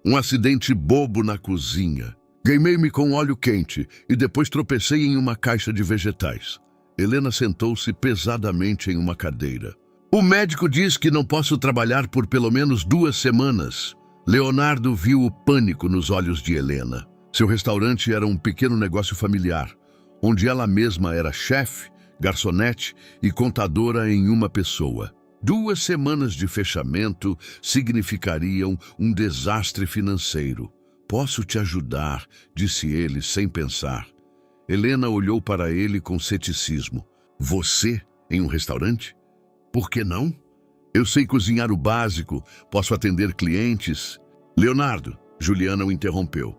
Um acidente bobo na cozinha. Queimei-me com óleo quente e depois tropecei em uma caixa de vegetais. Helena sentou-se pesadamente em uma cadeira. O médico diz que não posso trabalhar por pelo menos 2 semanas. Leonardo viu o pânico nos olhos de Helena. Seu restaurante era um pequeno negócio familiar, onde ela mesma era chefe, garçonete e contadora em uma pessoa. 2 semanas de fechamento significariam um desastre financeiro. Posso te ajudar, disse ele sem pensar. Helena olhou para ele com ceticismo. Você em um restaurante? Por que não? Eu sei cozinhar o básico, posso atender clientes. Leonardo, Juliana o interrompeu.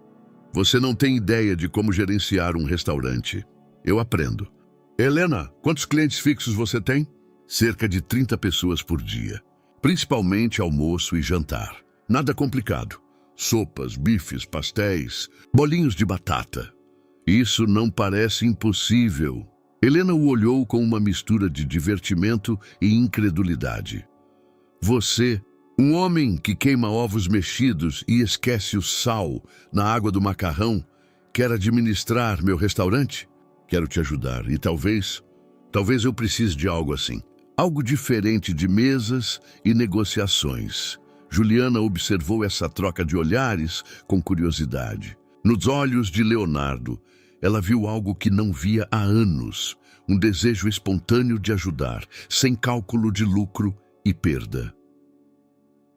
Você não tem ideia de como gerenciar um restaurante. Eu aprendo. Helena, quantos clientes fixos você tem? Cerca de 30 pessoas por dia. Principalmente almoço e jantar. Nada complicado. Sopas, bifes, pastéis, bolinhos de batata. Isso não parece impossível. Helena o olhou com uma mistura de divertimento e incredulidade. Você, um homem que queima ovos mexidos e esquece o sal na água do macarrão, quer administrar meu restaurante? Quero te ajudar e talvez eu precise de algo assim. Algo diferente de mesas e negociações. Juliana observou essa troca de olhares com curiosidade. Nos olhos de Leonardo, ela viu algo que não via há anos, um desejo espontâneo de ajudar, sem cálculo de lucro e perda.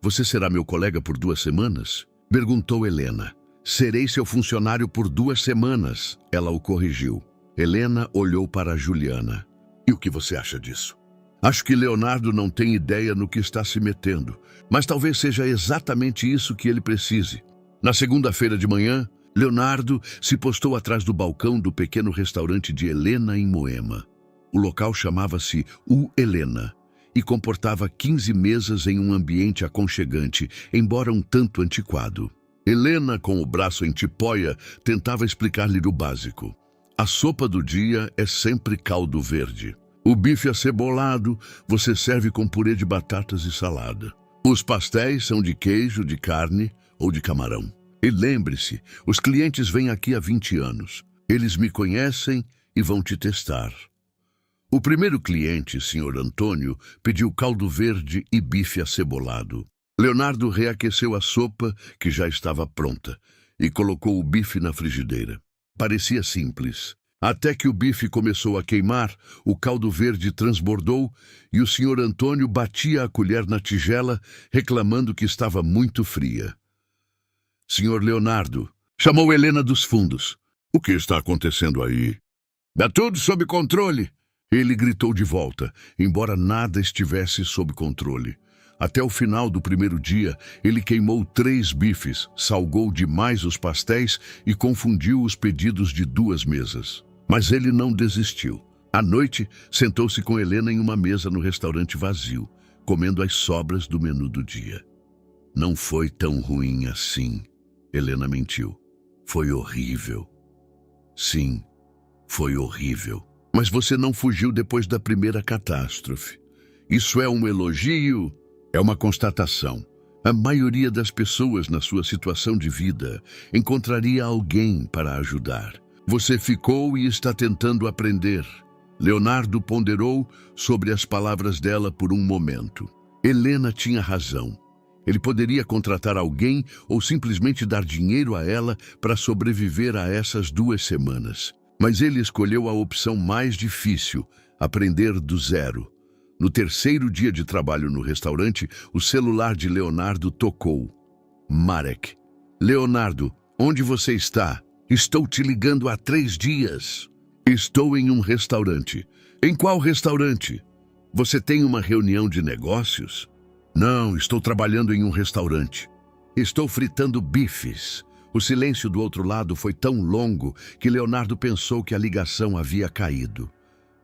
Você será meu colega por 2 semanas? Perguntou Helena. Serei seu funcionário por 2 semanas, ela o corrigiu. Helena olhou para Juliana. E o que você acha disso? Acho que Leonardo não tem ideia no que está se metendo, mas talvez seja exatamente isso que ele precise. Na segunda-feira de manhã, Leonardo se postou atrás do balcão do pequeno restaurante de Helena, em Moema. O local chamava-se O Helena e comportava 15 mesas em um ambiente aconchegante, embora um tanto antiquado. Helena, com o braço em tipóia, tentava explicar-lhe o básico. A sopa do dia é sempre caldo verde. O bife acebolado você serve com purê de batatas e salada. Os pastéis são de queijo, de carne ou de camarão. E lembre-se, os clientes vêm aqui há 20 anos. Eles me conhecem e vão te testar. O primeiro cliente, Sr. Antônio, pediu caldo verde e bife acebolado. Leonardo reaqueceu a sopa, que já estava pronta, e colocou o bife na frigideira. Parecia simples. Até que o bife começou a queimar, o caldo verde transbordou e o Sr. Antônio batia a colher na tigela, reclamando que estava muito fria. Sr. Leonardo, chamou Helena dos fundos. O que está acontecendo aí? Dá tudo sob controle. Ele gritou de volta, embora nada estivesse sob controle. Até o final do primeiro dia, ele queimou 3 bifes, salgou demais os pastéis e confundiu os pedidos de 2 mesas. Mas ele não desistiu. À noite, sentou-se com Helena em uma mesa no restaurante vazio, comendo as sobras do menu do dia. Não foi tão ruim assim, Helena mentiu. Foi horrível. Sim, foi horrível. Mas você não fugiu depois da primeira catástrofe. Isso é um elogio? É uma constatação. A maioria das pessoas na sua situação de vida encontraria alguém para ajudar. Você ficou e está tentando aprender. Leonardo ponderou sobre as palavras dela por um momento. Helena tinha razão. Ele poderia contratar alguém ou simplesmente dar dinheiro a ela para sobreviver a essas 2 semanas. Mas ele escolheu a opção mais difícil, aprender do zero. No terceiro dia de trabalho no restaurante, o celular de Leonardo tocou. Marek. Leonardo, onde você está? Estou te ligando há 3 dias. Estou em um restaurante. Em qual restaurante? Você tem uma reunião de negócios? Não, estou trabalhando em um restaurante. Estou fritando bifes. O silêncio do outro lado foi tão longo que Leonardo pensou que a ligação havia caído.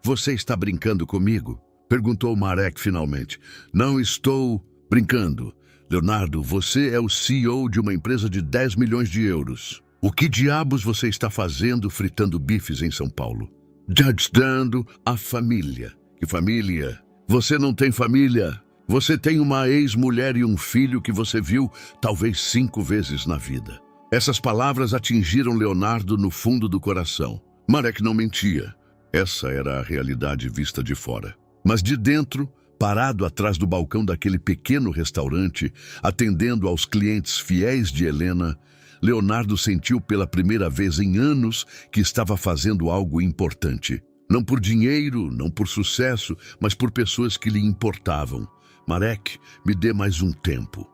Você está brincando comigo? Perguntou Marek finalmente. Não estou brincando. Leonardo, você é o CEO de uma empresa de 10 milhões de euros. O que diabos você está fazendo fritando bifes em São Paulo? Ajudando a família. Que família? Você não tem família. Você tem uma ex-mulher e um filho que você viu talvez 5 vezes na vida. Essas palavras atingiram Leonardo no fundo do coração. Marek não mentia. Essa era a realidade vista de fora. Mas de dentro, parado atrás do balcão daquele pequeno restaurante, atendendo aos clientes fiéis de Helena, Leonardo sentiu pela primeira vez em anos que estava fazendo algo importante. Não por dinheiro, não por sucesso, mas por pessoas que lhe importavam. Marek, me dê mais um tempo.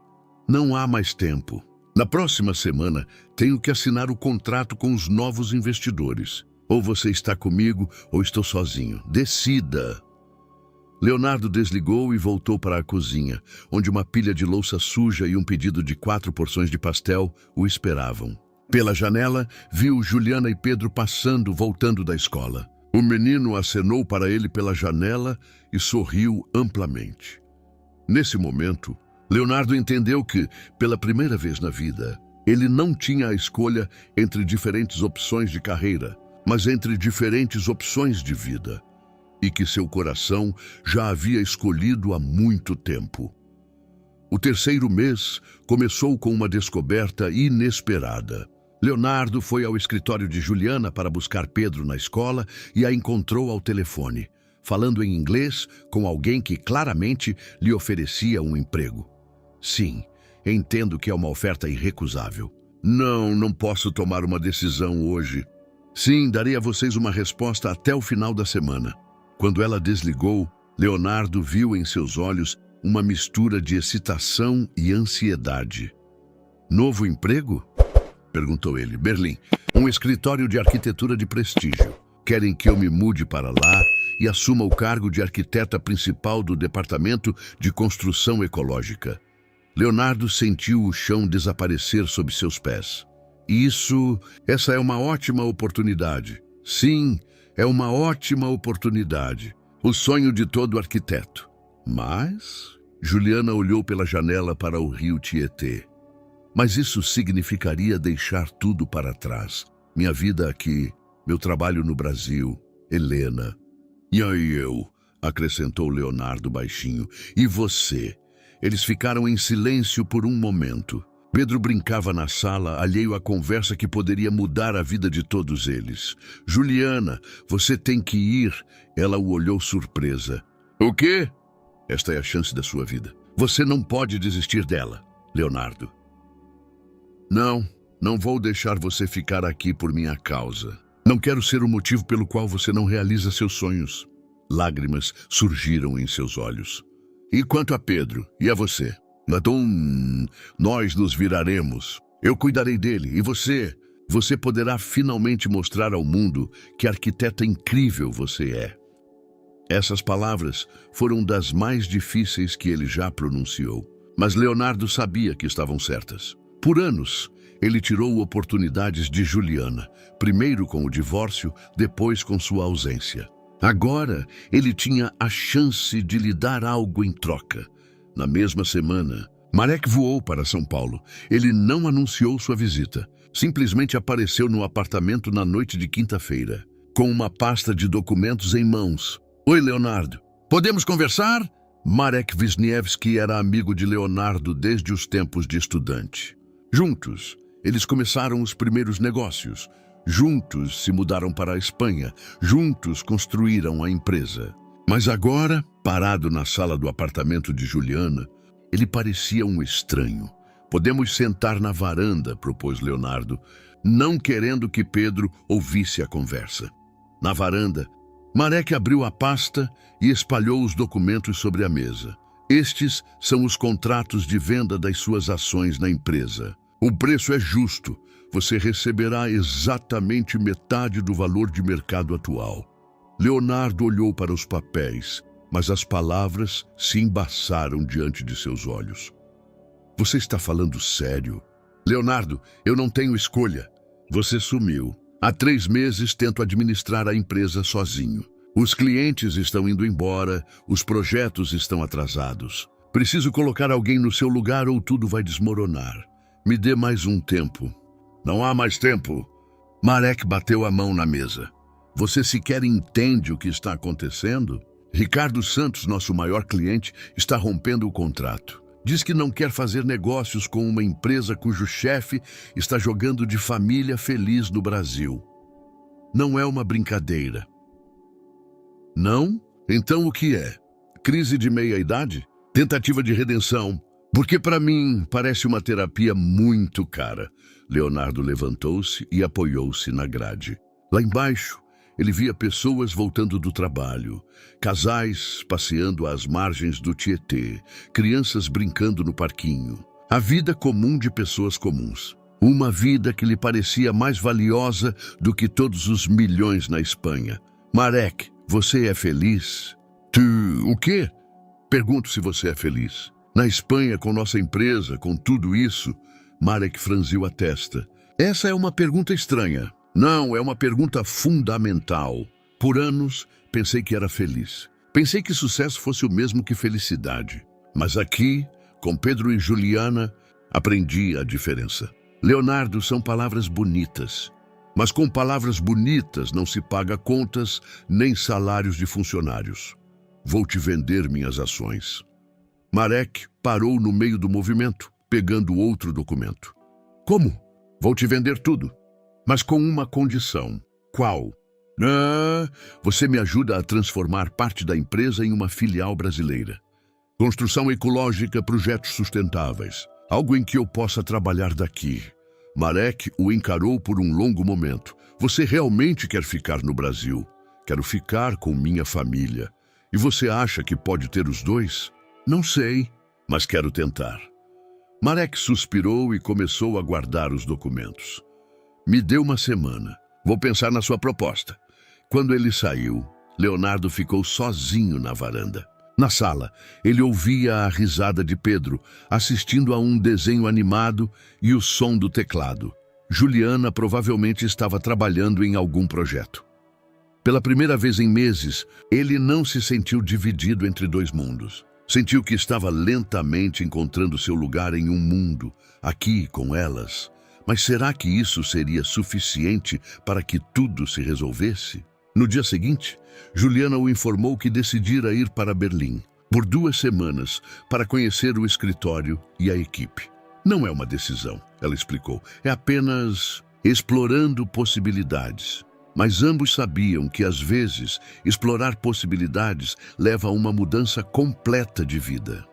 Não há mais tempo. Na próxima semana, tenho que assinar o contrato com os novos investidores. Ou você está comigo, ou estou sozinho. Decida. Leonardo desligou e voltou para a cozinha, onde uma pilha de louça suja e um pedido de 4 porções de pastel o esperavam. Pela janela, viu Juliana e Pedro passando, voltando da escola. O menino acenou para ele pela janela e sorriu amplamente. Nesse momento, Leonardo entendeu que, pela primeira vez na vida, ele não tinha a escolha entre diferentes opções de carreira, mas entre diferentes opções de vida. E que seu coração já havia escolhido há muito tempo. O terceiro mês começou com uma descoberta inesperada. Leonardo foi ao escritório de Juliana para buscar Pedro na escola e a encontrou ao telefone, falando em inglês com alguém que claramente lhe oferecia um emprego. Sim, entendo que é uma oferta irrecusável. Não posso tomar uma decisão hoje. Sim, darei a vocês uma resposta até o final da semana. Quando ela desligou, Leonardo viu em seus olhos uma mistura de excitação e ansiedade. Novo emprego? Perguntou ele. Berlim, um escritório de arquitetura de prestígio. Querem que eu me mude para lá e assuma o cargo de arquiteta principal do Departamento de Construção Ecológica. Leonardo sentiu o chão desaparecer sob seus pés. Essa é uma ótima oportunidade. Sim, é uma ótima oportunidade. O sonho de todo arquiteto. Mas Juliana olhou pela janela para o rio Tietê. Mas isso significaria deixar tudo para trás. Minha vida aqui, meu trabalho no Brasil, Helena. E aí eu, acrescentou Leonardo baixinho. E você? Eles ficaram em silêncio por um momento. Pedro brincava na sala, alheio à conversa que poderia mudar a vida de todos eles. Juliana, você tem que ir. Ela o olhou surpresa. O quê? Esta é a chance da sua vida. Você não pode desistir dela, Leonardo. Não vou deixar você ficar aqui por minha causa. Não quero ser o motivo pelo qual você não realiza seus sonhos. Lágrimas surgiram em seus olhos. E quanto a Pedro? E a você? Então, nós nos viraremos. Eu cuidarei dele. E você? Você poderá finalmente mostrar ao mundo que arquiteta incrível você é. Essas palavras foram das mais difíceis que ele já pronunciou. Mas Leonardo sabia que estavam certas. Por anos, ele tirou oportunidades de Juliana, primeiro com o divórcio, depois com sua ausência. Agora, ele tinha a chance de lhe dar algo em troca. Na mesma semana, Marek voou para São Paulo. Ele não anunciou sua visita. Simplesmente apareceu no apartamento na noite de quinta-feira, com uma pasta de documentos em mãos. Oi, Leonardo. Podemos conversar? Marek Wisniewski era amigo de Leonardo desde os tempos de estudante. Juntos, eles começaram os primeiros negócios. Juntos se mudaram para a Espanha. Juntos construíram a empresa. Mas agora, parado na sala do apartamento de Juliana, ele parecia um estranho. Podemos sentar na varanda, propôs Leonardo, não querendo que Pedro ouvisse a conversa. Na varanda, Marek abriu a pasta e espalhou os documentos sobre a mesa. Estes são os contratos de venda das suas ações na empresa. O preço é justo. Você receberá exatamente metade do valor de mercado atual. Leonardo olhou para os papéis, mas as palavras se embaçaram diante de seus olhos. Você está falando sério? Leonardo, eu não tenho escolha. Você sumiu. Há 3 meses tento administrar a empresa sozinho. Os clientes estão indo embora, os projetos estão atrasados. Preciso colocar alguém no seu lugar ou tudo vai desmoronar. Me dê mais um tempo. Não há mais tempo. Marek bateu a mão na mesa. Você sequer entende o que está acontecendo? Ricardo Santos, nosso maior cliente, está rompendo o contrato. Diz que não quer fazer negócios com uma empresa cujo chefe está jogando de família feliz no Brasil. Não é uma brincadeira. Não? Então o que é? Crise de meia-idade? Tentativa de redenção? Porque para mim parece uma terapia muito cara. Leonardo levantou-se e apoiou-se na grade. Lá embaixo, ele via pessoas voltando do trabalho, casais passeando às margens do Tietê, crianças brincando no parquinho. A vida comum de pessoas comuns. Uma vida que lhe parecia mais valiosa do que todos os milhões na Espanha. Marek, você é feliz? O quê? Pergunto se você é feliz. Na Espanha, com nossa empresa, com tudo isso, Marek franziu a testa. Essa é uma pergunta estranha. Não, é uma pergunta fundamental. Por anos, pensei que era feliz. Pensei que sucesso fosse o mesmo que felicidade. Mas aqui, com Pedro e Juliana, aprendi a diferença. Leonardo, são palavras bonitas. Mas com palavras bonitas não se paga contas nem salários de funcionários. Vou te vender minhas ações. Marek parou no meio do movimento, pegando outro documento. Como? Vou te vender tudo. Mas com uma condição. Qual? Você me ajuda a transformar parte da empresa em uma filial brasileira. Construção ecológica, projetos sustentáveis. Algo em que eu possa trabalhar daqui. Marek o encarou por um longo momento. Você realmente quer ficar no Brasil? Quero ficar com minha família. E você acha que pode ter os dois? Não sei, mas quero tentar. Marek suspirou e começou a guardar os documentos. Me dê uma semana. Vou pensar na sua proposta. Quando ele saiu, Leonardo ficou sozinho na varanda. Na sala, ele ouvia a risada de Pedro, assistindo a um desenho animado e o som do teclado. Juliana provavelmente estava trabalhando em algum projeto. Pela primeira vez em meses, ele não se sentiu dividido entre dois mundos. Sentiu que estava lentamente encontrando seu lugar em um mundo, aqui com elas. Mas será que isso seria suficiente para que tudo se resolvesse? No dia seguinte, Juliana o informou que decidira ir para Berlim, por 2 semanas, para conhecer o escritório e a equipe. Não é uma decisão, ela explicou, é apenas explorando possibilidades. Mas ambos sabiam que, às vezes, explorar possibilidades leva a uma mudança completa de vida.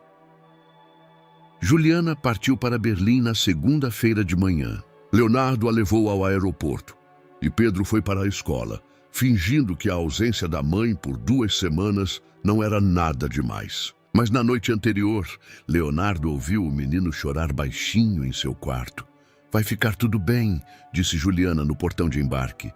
Juliana partiu para Berlim na segunda-feira de manhã. Leonardo a levou ao aeroporto e Pedro foi para a escola, fingindo que a ausência da mãe por 2 semanas não era nada demais. Mas na noite anterior, Leonardo ouviu o menino chorar baixinho em seu quarto. "Vai ficar tudo bem", disse Juliana no portão de embarque.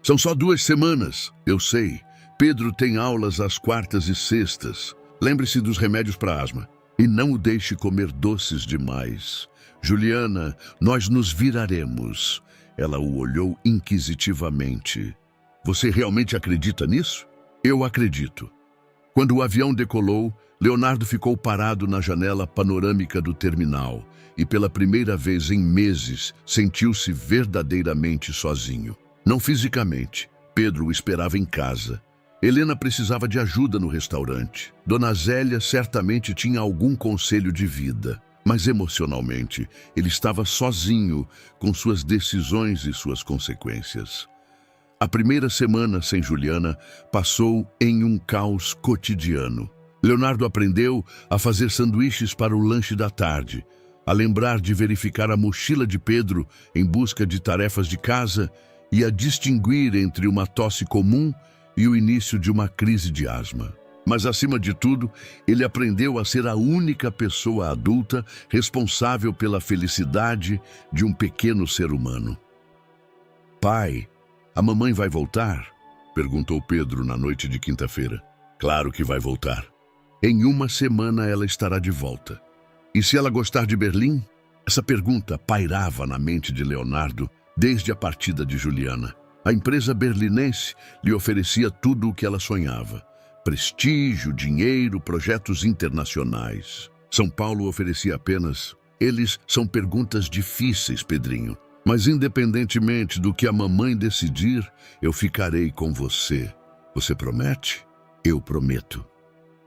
São só 2 semanas, eu sei. Pedro tem aulas às quartas e sextas. Lembre-se dos remédios para asma. E não o deixe comer doces demais. Juliana, nós nos viraremos. Ela o olhou inquisitivamente. Você realmente acredita nisso? Eu acredito. Quando o avião decolou, Leonardo ficou parado na janela panorâmica do terminal e pela primeira vez em meses sentiu-se verdadeiramente sozinho. Não fisicamente. Pedro o esperava em casa. Helena precisava de ajuda no restaurante. Dona Zélia certamente tinha algum conselho de vida. Mas emocionalmente, ele estava sozinho com suas decisões e suas consequências. A primeira semana sem Juliana passou em um caos cotidiano. Leonardo aprendeu a fazer sanduíches para o lanche da tarde, a lembrar de verificar a mochila de Pedro em busca de tarefas de casa e a distinguir entre uma tosse comum e o início de uma crise de asma. Mas, acima de tudo, ele aprendeu a ser a única pessoa adulta responsável pela felicidade de um pequeno ser humano. "Pai, a mamãe vai voltar?" perguntou Pedro na noite de quinta-feira. "Claro que vai voltar. Em 1 semana ela estará de volta. E se ela gostar de Berlim?" Essa pergunta pairava na mente de Leonardo desde a partida de Juliana. A empresa berlinense lhe oferecia tudo o que ela sonhava. Prestígio, dinheiro, projetos internacionais. São Paulo oferecia apenas... Eles são perguntas difíceis, Pedrinho. Mas independentemente do que a mamãe decidir, eu ficarei com você. Você promete? Eu prometo.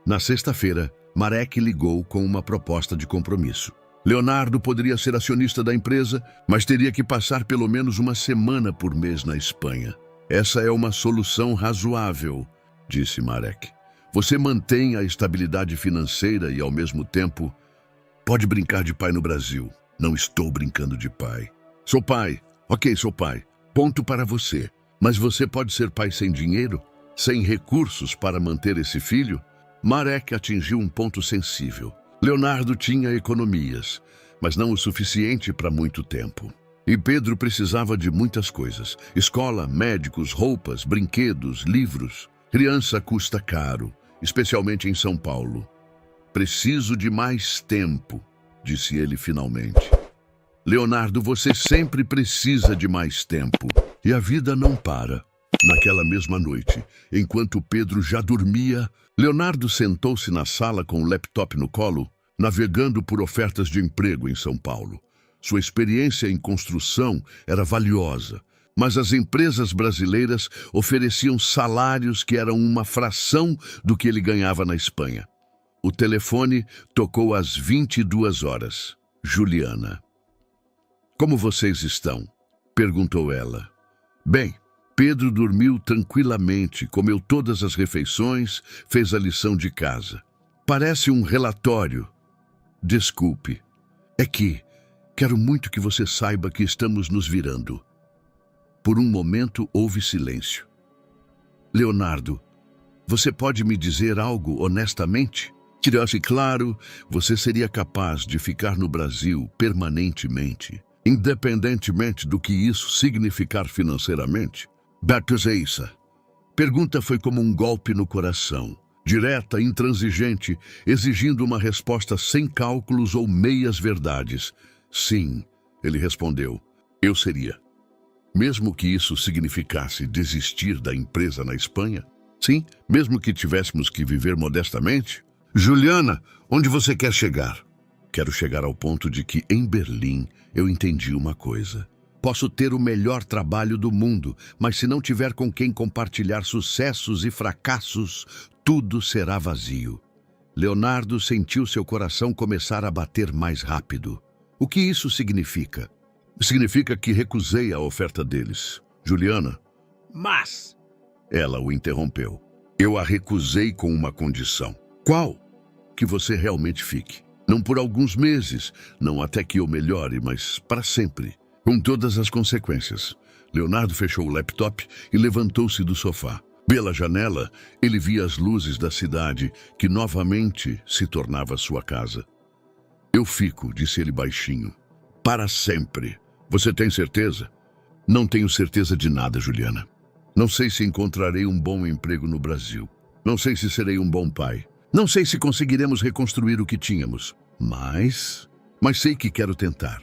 Na sexta-feira, Marek ligou com uma proposta de compromisso. Leonardo poderia ser acionista da empresa, mas teria que passar pelo menos 1 semana por mês na Espanha. "Essa é uma solução razoável", disse Marek. "Você mantém a estabilidade financeira e, ao mesmo tempo, pode brincar de pai no Brasil." "Não estou brincando de pai." "Sou pai. Ok, sou pai. Ponto para você. Mas você pode ser pai sem dinheiro? Sem recursos para manter esse filho?" Marek atingiu um ponto sensível. Leonardo tinha economias, mas não o suficiente para muito tempo. E Pedro precisava de muitas coisas: escola, médicos, roupas, brinquedos, livros. Criança custa caro, especialmente em São Paulo. "Preciso de mais tempo", disse ele finalmente. "Leonardo, você sempre precisa de mais tempo. E a vida não para." Naquela mesma noite, enquanto Pedro já dormia, Leonardo sentou-se na sala com o laptop no colo, navegando por ofertas de emprego em São Paulo. Sua experiência em construção era valiosa, mas as empresas brasileiras ofereciam salários que eram uma fração do que ele ganhava na Espanha. O telefone tocou às 22 horas. Juliana. "Como vocês estão?" perguntou ela. "Bem." Pedro dormiu tranquilamente, comeu todas as refeições, fez a lição de casa. "Parece um relatório." "Desculpe. É que quero muito que você saiba que estamos nos virando." Por um momento houve silêncio. "Leonardo, você pode me dizer algo honestamente? Tirasse claro, você seria capaz de ficar no Brasil permanentemente, independentemente do que isso significar financeiramente?" "Beatriz, Pergunta foi como um golpe no coração. Direta, intransigente, exigindo uma resposta sem cálculos ou meias verdades. Sim, ele respondeu, eu seria. Mesmo que isso significasse desistir da empresa na Espanha? Sim, mesmo que tivéssemos que viver modestamente? Juliana, onde você quer chegar? Quero chegar ao ponto de que, em Berlim, eu entendi uma coisa. Posso ter o melhor trabalho do mundo, mas se não tiver com quem compartilhar sucessos e fracassos, tudo será vazio. Leonardo sentiu seu coração começar a bater mais rápido. O que isso significa? Significa que recusei a oferta deles. Juliana. Mas... Ela o interrompeu. Eu a recusei com uma condição. Qual? Que você realmente fique. Não por alguns meses, não até que eu melhore, mas para sempre. Com todas as consequências. Leonardo fechou o laptop e levantou-se do sofá. Pela janela, ele via as luzes da cidade, que novamente se tornava sua casa. Eu fico, disse ele baixinho. Para sempre. Você tem certeza? Não tenho certeza de nada, Juliana. Não sei se encontrarei um bom emprego no Brasil. Não sei se serei um bom pai. Não sei se conseguiremos reconstruir o que tínhamos. Mas sei que quero tentar.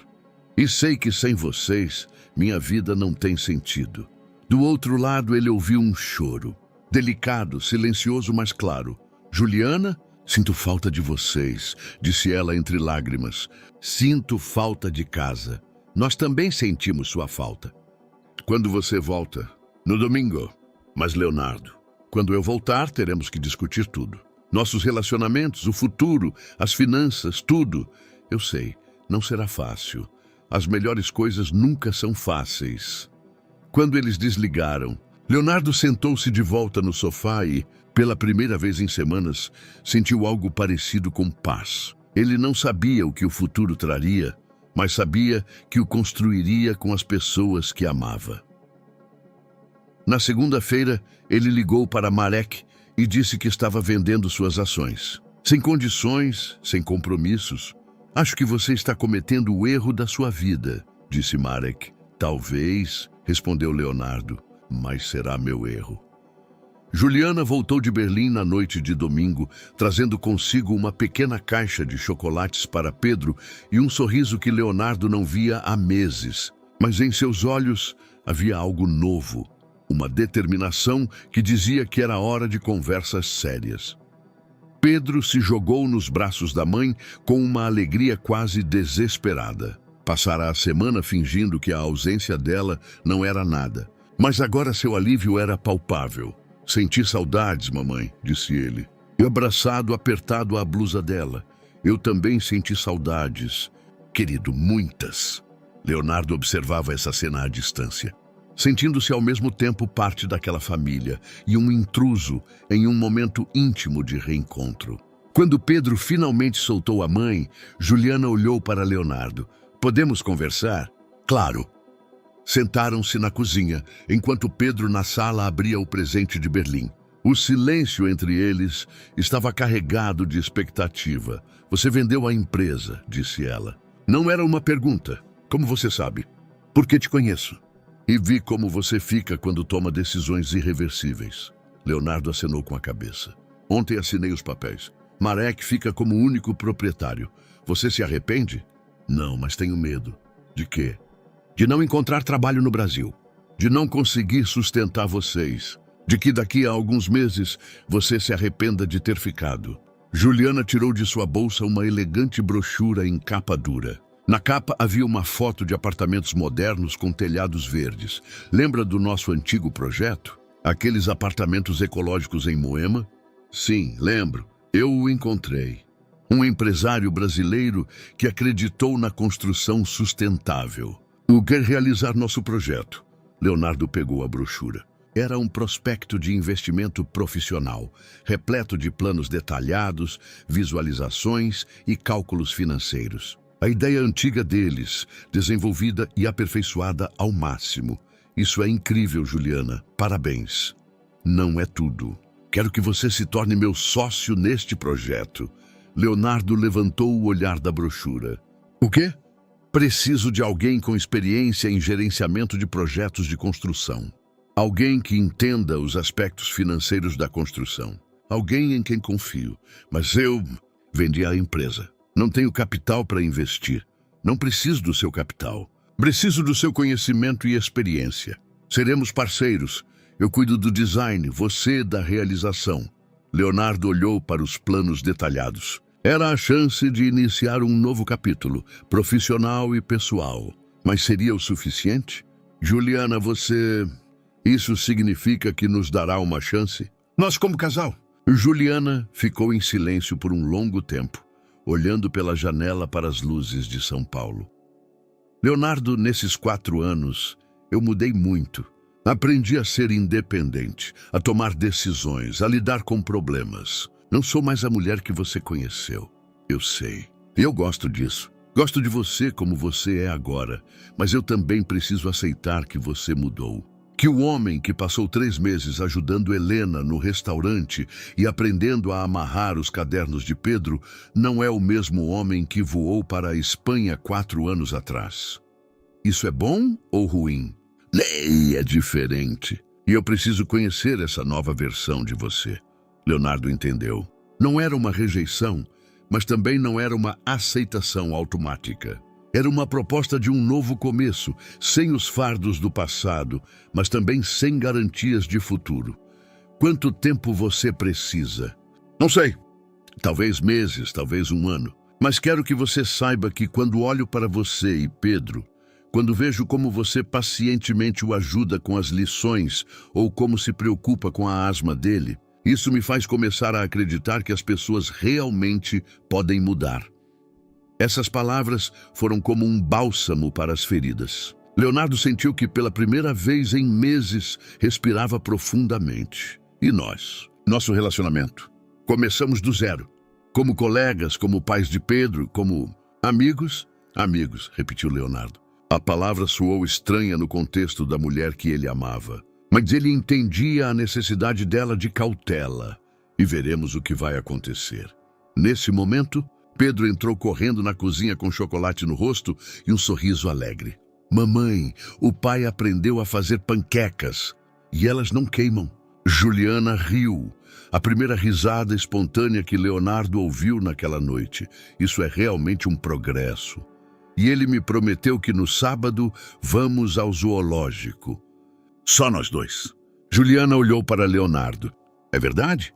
E sei que sem vocês, minha vida não tem sentido. Do outro lado, ele ouviu um choro. Delicado, silencioso, mas claro. Juliana, sinto falta de vocês, disse ela entre lágrimas. Sinto falta de casa. Nós também sentimos sua falta. Quando você volta? No domingo. Mas, Leonardo, quando eu voltar, teremos que discutir tudo. Nossos relacionamentos, o futuro, as finanças, tudo. Eu sei, não será fácil. As melhores coisas nunca são fáceis. Quando eles desligaram, Leonardo sentou-se de volta no sofá e, pela primeira vez em semanas, sentiu algo parecido com paz. Ele não sabia o que o futuro traria, mas sabia que o construiria com as pessoas que amava. Na segunda-feira, ele ligou para Marek e disse que estava vendendo suas ações. Sem condições, sem compromissos. Acho que você está cometendo o erro da sua vida, disse Marek. Talvez, respondeu Leonardo, mas será meu erro. Juliana voltou de Berlim na noite de domingo, trazendo consigo uma pequena caixa de chocolates para Pedro e um sorriso que Leonardo não via há meses. Mas em seus olhos havia algo novo, uma determinação que dizia que era hora de conversas sérias. Pedro se jogou nos braços da mãe com uma alegria quase desesperada. Passara a semana fingindo que a ausência dela não era nada. Mas agora seu alívio era palpável. Senti saudades, mamãe, disse ele. E abraçado, apertado à blusa dela. Eu também senti saudades. Querido, muitas. Leonardo observava essa cena à distância, sentindo-se ao mesmo tempo parte daquela família e um intruso em um momento íntimo de reencontro. Quando Pedro finalmente soltou a mãe, Juliana olhou para Leonardo. Podemos conversar? Claro. Sentaram-se na cozinha, enquanto Pedro na sala abria o presente de Berlim. O silêncio entre eles estava carregado de expectativa. Você vendeu a empresa, disse ela. Não era uma pergunta. Como você sabe? Porque te conheço. E vi como você fica quando toma decisões irreversíveis. Leonardo acenou com a cabeça. Ontem assinei os papéis. Marek fica como único proprietário. Você se arrepende? Não, mas tenho medo. De quê? De não encontrar trabalho no Brasil. De não conseguir sustentar vocês. De que daqui a alguns meses você se arrependa de ter ficado. Juliana tirou de sua bolsa uma elegante brochura em capa dura. Na capa havia uma foto de apartamentos modernos com telhados verdes. Lembra do nosso antigo projeto? Aqueles apartamentos ecológicos em Moema? Sim, lembro. Eu o encontrei. Um empresário brasileiro que acreditou na construção sustentável. Quer realizar nosso projeto. Leonardo pegou a brochura. Era um prospecto de investimento profissional, repleto de planos detalhados, visualizações e cálculos financeiros. A ideia antiga deles, desenvolvida e aperfeiçoada ao máximo. Isso é incrível, Juliana. Parabéns. Não é tudo. Quero que você se torne meu sócio neste projeto. Leonardo levantou o olhar da brochura. O quê? Preciso de alguém com experiência em gerenciamento de projetos de construção. Alguém que entenda os aspectos financeiros da construção. Alguém em quem confio. Mas eu vendi a empresa. Não tenho capital para investir. Não preciso do seu capital. Preciso do seu conhecimento e experiência. Seremos parceiros. Eu cuido do design, você da realização. Leonardo olhou para os planos detalhados. Era a chance de iniciar um novo capítulo, profissional e pessoal. Mas seria o suficiente? Juliana, você... Isso significa que nos dará uma chance? Nós como casal? Juliana ficou em silêncio por um longo tempo, olhando pela janela para as luzes de São Paulo. Leonardo, nesses 4 anos, eu mudei muito. Aprendi a ser independente, a tomar decisões, a lidar com problemas. Não sou mais a mulher que você conheceu. Eu sei. E eu gosto disso. Gosto de você como você é agora, mas eu também preciso aceitar que você mudou. Que o homem que passou 3 meses ajudando Helena no restaurante e aprendendo a amarrar os cadernos de Pedro não é o mesmo homem que voou para a Espanha 4 anos atrás. Isso é bom ou ruim? É diferente. E eu preciso conhecer essa nova versão de você. Leonardo entendeu. Não era uma rejeição, mas também não era uma aceitação automática. Era uma proposta de um novo começo, sem os fardos do passado, mas também sem garantias de futuro. Quanto tempo você precisa? Não sei. Talvez meses, talvez 1 ano. Mas quero que você saiba que quando olho para você e Pedro, quando vejo como você pacientemente o ajuda com as lições ou como se preocupa com a asma dele, isso me faz começar a acreditar que as pessoas realmente podem mudar. Essas palavras foram como um bálsamo para as feridas. Leonardo sentiu que pela primeira vez em meses respirava profundamente. E nós? Nosso relacionamento? Começamos do zero. Como colegas, como pais de Pedro, como amigos? Amigos, repetiu Leonardo. A palavra soou estranha no contexto da mulher que ele amava. Mas ele entendia a necessidade dela de cautela. E veremos o que vai acontecer. Nesse momento, Pedro entrou correndo na cozinha com chocolate no rosto e um sorriso alegre. Mamãe, o pai aprendeu a fazer panquecas e elas não queimam. Juliana riu. A primeira risada espontânea que Leonardo ouviu naquela noite. Isso é realmente um progresso. E ele me prometeu que no sábado vamos ao zoológico. Só nós 2. Juliana olhou para Leonardo. É verdade?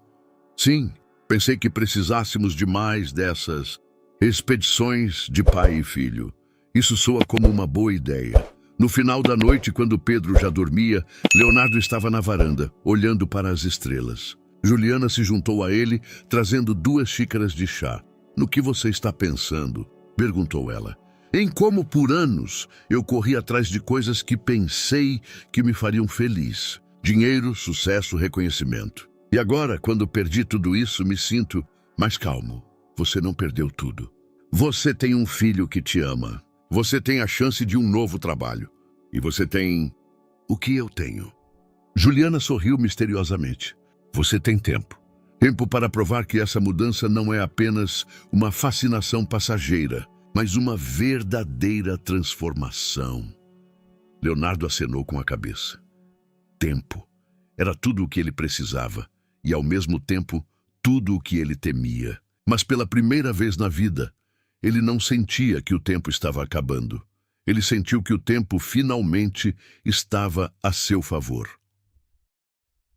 Sim. Pensei que precisássemos de mais dessas expedições de pai e filho. Isso soa como uma boa ideia. No final da noite, quando Pedro já dormia, Leonardo estava na varanda, olhando para as estrelas. Juliana se juntou a ele, trazendo 2 xícaras de chá. No que você está pensando? Perguntou ela. Em como por anos eu corri atrás de coisas que pensei que me fariam feliz. Dinheiro, sucesso, reconhecimento. E agora, quando perdi tudo isso, me sinto mais calmo. Você não perdeu tudo. Você tem um filho que te ama. Você tem a chance de um novo trabalho. E você tem... o que eu tenho? Juliana sorriu misteriosamente. Você tem tempo. Tempo para provar que essa mudança não é apenas uma fascinação passageira, mas uma verdadeira transformação. Leonardo acenou com a cabeça. Tempo. Era tudo o que ele precisava. E, ao mesmo tempo, tudo o que ele temia. Mas pela primeira vez na vida, ele não sentia que o tempo estava acabando. Ele sentiu que o tempo finalmente estava a seu favor.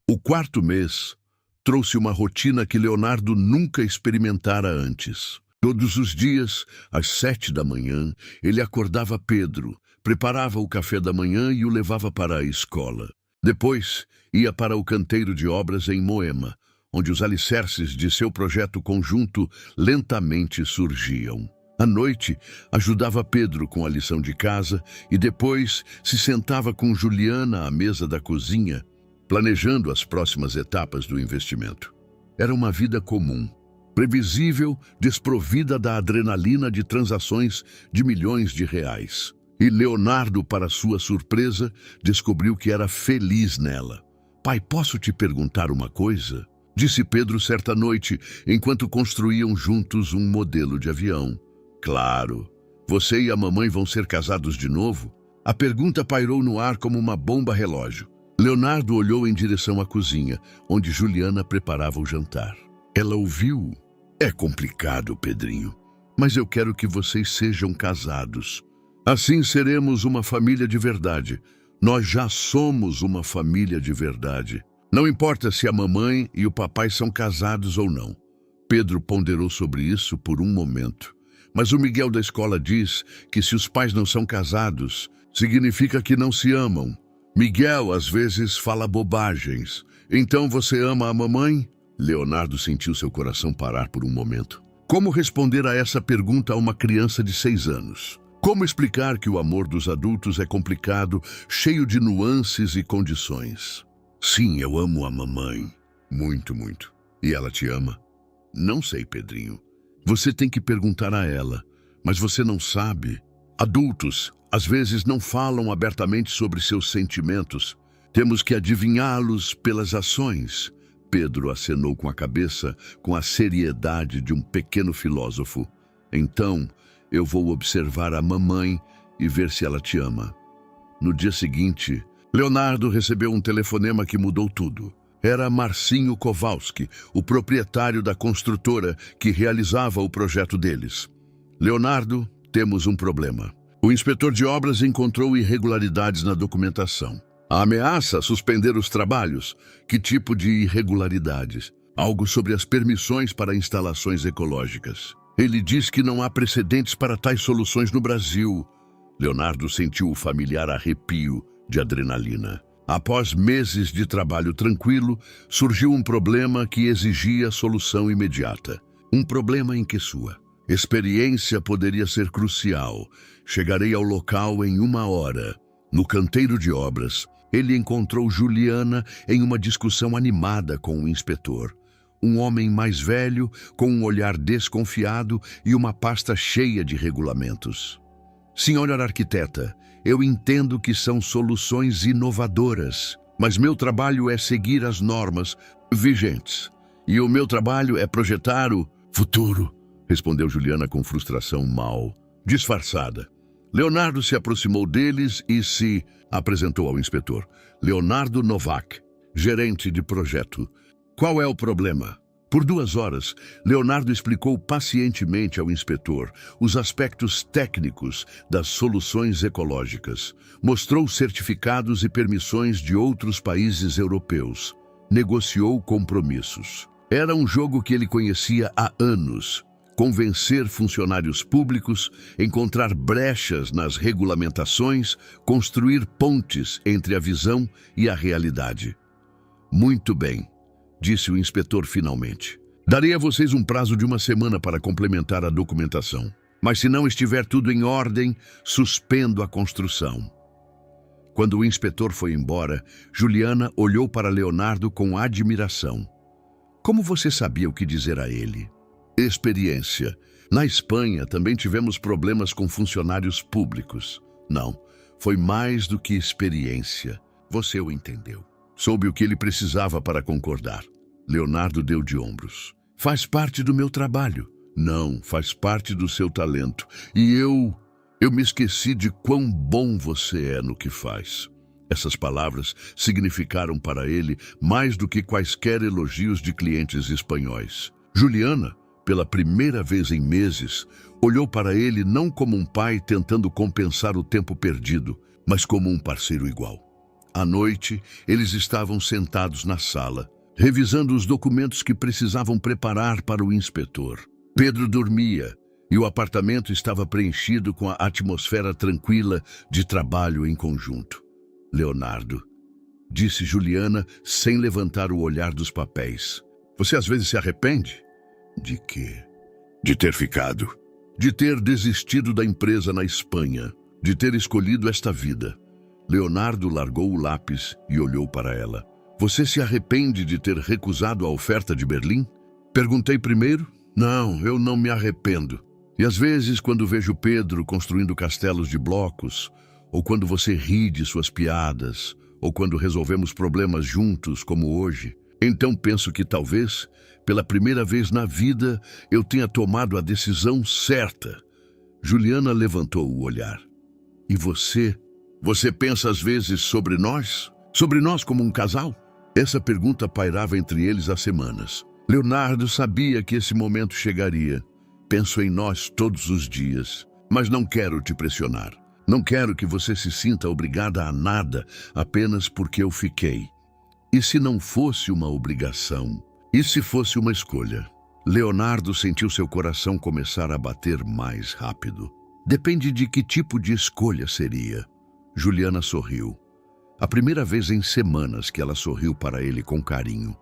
O 4º mês trouxe uma rotina que Leonardo nunca experimentara antes. Todos os dias, às 7 da manhã, ele acordava Pedro, preparava o café da manhã e o levava para a escola. Depois, ia para o canteiro de obras em Moema, onde os alicerces de seu projeto conjunto lentamente surgiam. À noite, ajudava Pedro com a lição de casa e depois se sentava com Juliana à mesa da cozinha, planejando as próximas etapas do investimento. Era uma vida comum, previsível, desprovida da adrenalina de transações de milhões de reais. E Leonardo, para sua surpresa, descobriu que era feliz nela. Pai, posso te perguntar uma coisa? Disse Pedro certa noite, enquanto construíam juntos um modelo de avião. Claro. Você e a mamãe vão ser casados de novo? A pergunta pairou no ar como uma bomba relógio. Leonardo olhou em direção à cozinha, onde Juliana preparava o jantar. Ela ouviu. É complicado, Pedrinho, mas eu quero que vocês sejam casados. Assim seremos uma família de verdade. Nós já somos uma família de verdade. Não importa se a mamãe e o papai são casados ou não. Pedro ponderou sobre isso por um momento. Mas o Miguel da escola diz que se os pais não são casados, significa que não se amam. Miguel às vezes fala bobagens. Então você ama a mamãe? Leonardo sentiu seu coração parar por um momento. Como responder a essa pergunta a uma criança de 6 anos? Como explicar que o amor dos adultos é complicado, cheio de nuances e condições? Sim, eu amo a mamãe. Muito, muito. E ela te ama? Não sei, Pedrinho. Você tem que perguntar a ela. Mas você não sabe. Adultos, às vezes, não falam abertamente sobre seus sentimentos. Temos que adivinhá-los pelas ações. Pedro acenou com a cabeça com a seriedade de um pequeno filósofo. Então, eu vou observar a mamãe e ver se ela te ama. No dia seguinte, Leonardo recebeu um telefonema que mudou tudo. Era Marcinho Kowalski, o proprietário da construtora que realizava o projeto deles. Leonardo, temos um problema. O inspetor de obras encontrou irregularidades na documentação. A ameaça suspender os trabalhos. Que tipo de irregularidades? Algo sobre as permissões para instalações ecológicas. Ele diz que não há precedentes para tais soluções no Brasil. Leonardo sentiu o familiar arrepio de adrenalina. Após meses de trabalho tranquilo, surgiu um problema que exigia solução imediata. Um problema em que sua experiência poderia ser crucial. Chegarei ao local em 1 hora. No canteiro de obras, ele encontrou Juliana em uma discussão animada com o inspetor. Um homem mais velho, com um olhar desconfiado e uma pasta cheia de regulamentos. Senhora arquiteta, eu entendo que são soluções inovadoras, mas meu trabalho é seguir as normas vigentes. E o meu trabalho é projetar o futuro, respondeu Juliana com frustração disfarçada. Leonardo se aproximou deles e se apresentou ao inspetor. Leonardo Novak, gerente de projeto. Qual é o problema? Por 2 horas, Leonardo explicou pacientemente ao inspetor os aspectos técnicos das soluções ecológicas. Mostrou certificados e permissões de outros países europeus. Negociou compromissos. Era um jogo que ele conhecia há anos. Convencer funcionários públicos, encontrar brechas nas regulamentações, construir pontes entre a visão e a realidade. Muito bem, disse o inspetor finalmente. Darei a vocês um prazo de 1 semana para complementar a documentação. Mas se não estiver tudo em ordem, suspendo a construção. Quando o inspetor foi embora, Juliana olhou para Leonardo com admiração. Como você sabia o que dizer a ele? Experiência. Na Espanha também tivemos problemas com funcionários públicos. Não, foi mais do que experiência. Você o entendeu. Soube o que ele precisava para concordar. Leonardo deu de ombros. Faz parte do meu trabalho. Não, faz parte do seu talento. E eu me esqueci de quão bom você é no que faz. Essas palavras significaram para ele mais do que quaisquer elogios de clientes espanhóis. Juliana, pela primeira vez em meses, olhou para ele não como um pai tentando compensar o tempo perdido, mas como um parceiro igual. À noite, eles estavam sentados na sala, revisando os documentos que precisavam preparar para o inspetor. Pedro dormia e o apartamento estava preenchido com a atmosfera tranquila de trabalho em conjunto. Leonardo, disse Juliana sem levantar o olhar dos papéis. Você às vezes se arrepende? De quê? De ter ficado. De ter desistido da empresa na Espanha. De ter escolhido esta vida. Leonardo largou o lápis e olhou para ela. Você se arrepende de ter recusado a oferta de Berlim? Perguntei primeiro. Não, eu não me arrependo. E às vezes, quando vejo Pedro construindo castelos de blocos, ou quando você ri de suas piadas, ou quando resolvemos problemas juntos, como hoje, então penso que talvez, pela primeira vez na vida, eu tenha tomado a decisão certa. Juliana levantou o olhar. E você? Você pensa às vezes sobre nós? Sobre nós como um casal? Essa pergunta pairava entre eles há semanas. Leonardo sabia que esse momento chegaria. Penso em nós todos os dias, mas não quero te pressionar. Não quero que você se sinta obrigada a nada apenas porque eu fiquei. E se não fosse uma obrigação? E se fosse uma escolha? Leonardo sentiu seu coração começar a bater mais rápido. Depende de que tipo de escolha seria. Juliana sorriu. A primeira vez em semanas que ela sorriu para ele com carinho.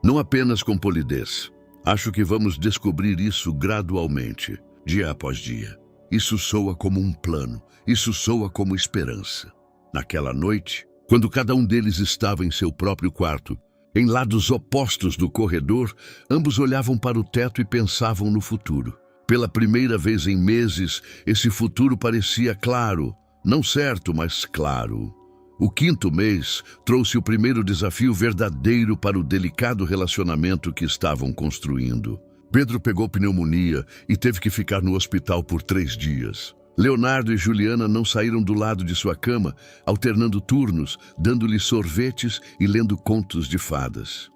Não apenas com polidez. Acho que vamos descobrir isso gradualmente, dia após dia. Isso soa como um plano, isso soa como esperança. Naquela noite, quando cada um deles estava em seu próprio quarto, em lados opostos do corredor, ambos olhavam para o teto e pensavam no futuro. Pela primeira vez em meses, esse futuro parecia claro, não certo, mas claro. O 5º mês trouxe o primeiro desafio verdadeiro para o delicado relacionamento que estavam construindo. Pedro pegou pneumonia e teve que ficar no hospital por 3 dias. Leonardo e Juliana não saíram do lado de sua cama, alternando turnos, dando-lhe sorvetes e lendo contos de fadas.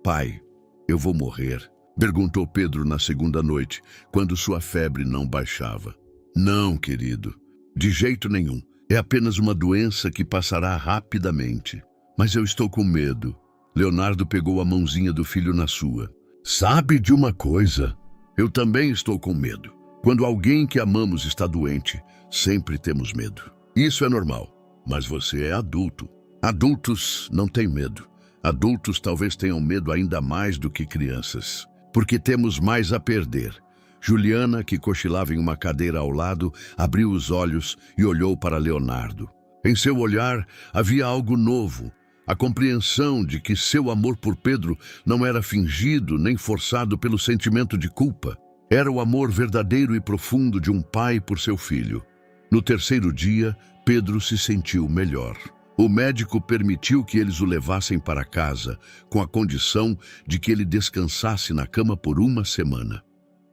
Pai, eu vou morrer? Perguntou Pedro na segunda noite, quando sua febre não baixava. Não, querido, de jeito nenhum. É apenas uma doença que passará rapidamente. Mas eu estou com medo. Leonardo pegou a mãozinha do filho na sua. Sabe de uma coisa? Eu também estou com medo. Quando alguém que amamos está doente, sempre temos medo. Isso é normal, mas você é adulto. Adultos não têm medo. Adultos talvez tenham medo ainda mais do que crianças, porque temos mais a perder. Juliana, que cochilava em uma cadeira ao lado, abriu os olhos e olhou para Leonardo. Em seu olhar havia algo novo, a compreensão de que seu amor por Pedro não era fingido nem forçado pelo sentimento de culpa. Era o amor verdadeiro e profundo de um pai por seu filho. No 3º dia, Pedro se sentiu melhor. O médico permitiu que eles o levassem para casa, com a condição de que ele descansasse na cama por 1 semana.